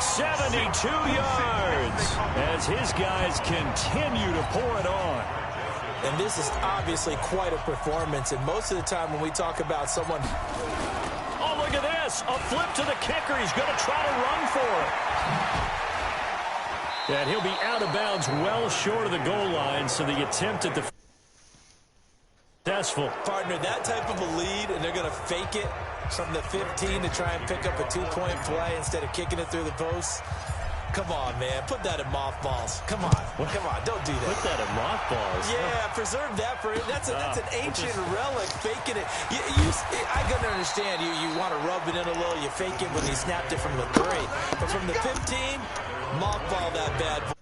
72 yards, as his guys continue to pour it on. And this is obviously quite a performance, and most of the time when we talk about someone... Oh, look at this. A flip to the kicker. He's going to try to run for it. And he'll be out of bounds well short of the goal line, so the attempt at the... successful. Partner, that type of a lead, and they're going to fake it from the 15 to try and pick up a 2-point play instead of kicking it through the post. Come on, man. Put that in mothballs. Come on. Come on. Don't do that. Put that in mothballs. Yeah, preserve that for that's an ancient relic, faking it. I can understand you want to rub it in a little. You fake it when he snapped it from the 3. But from the 15, mothball that bad boy.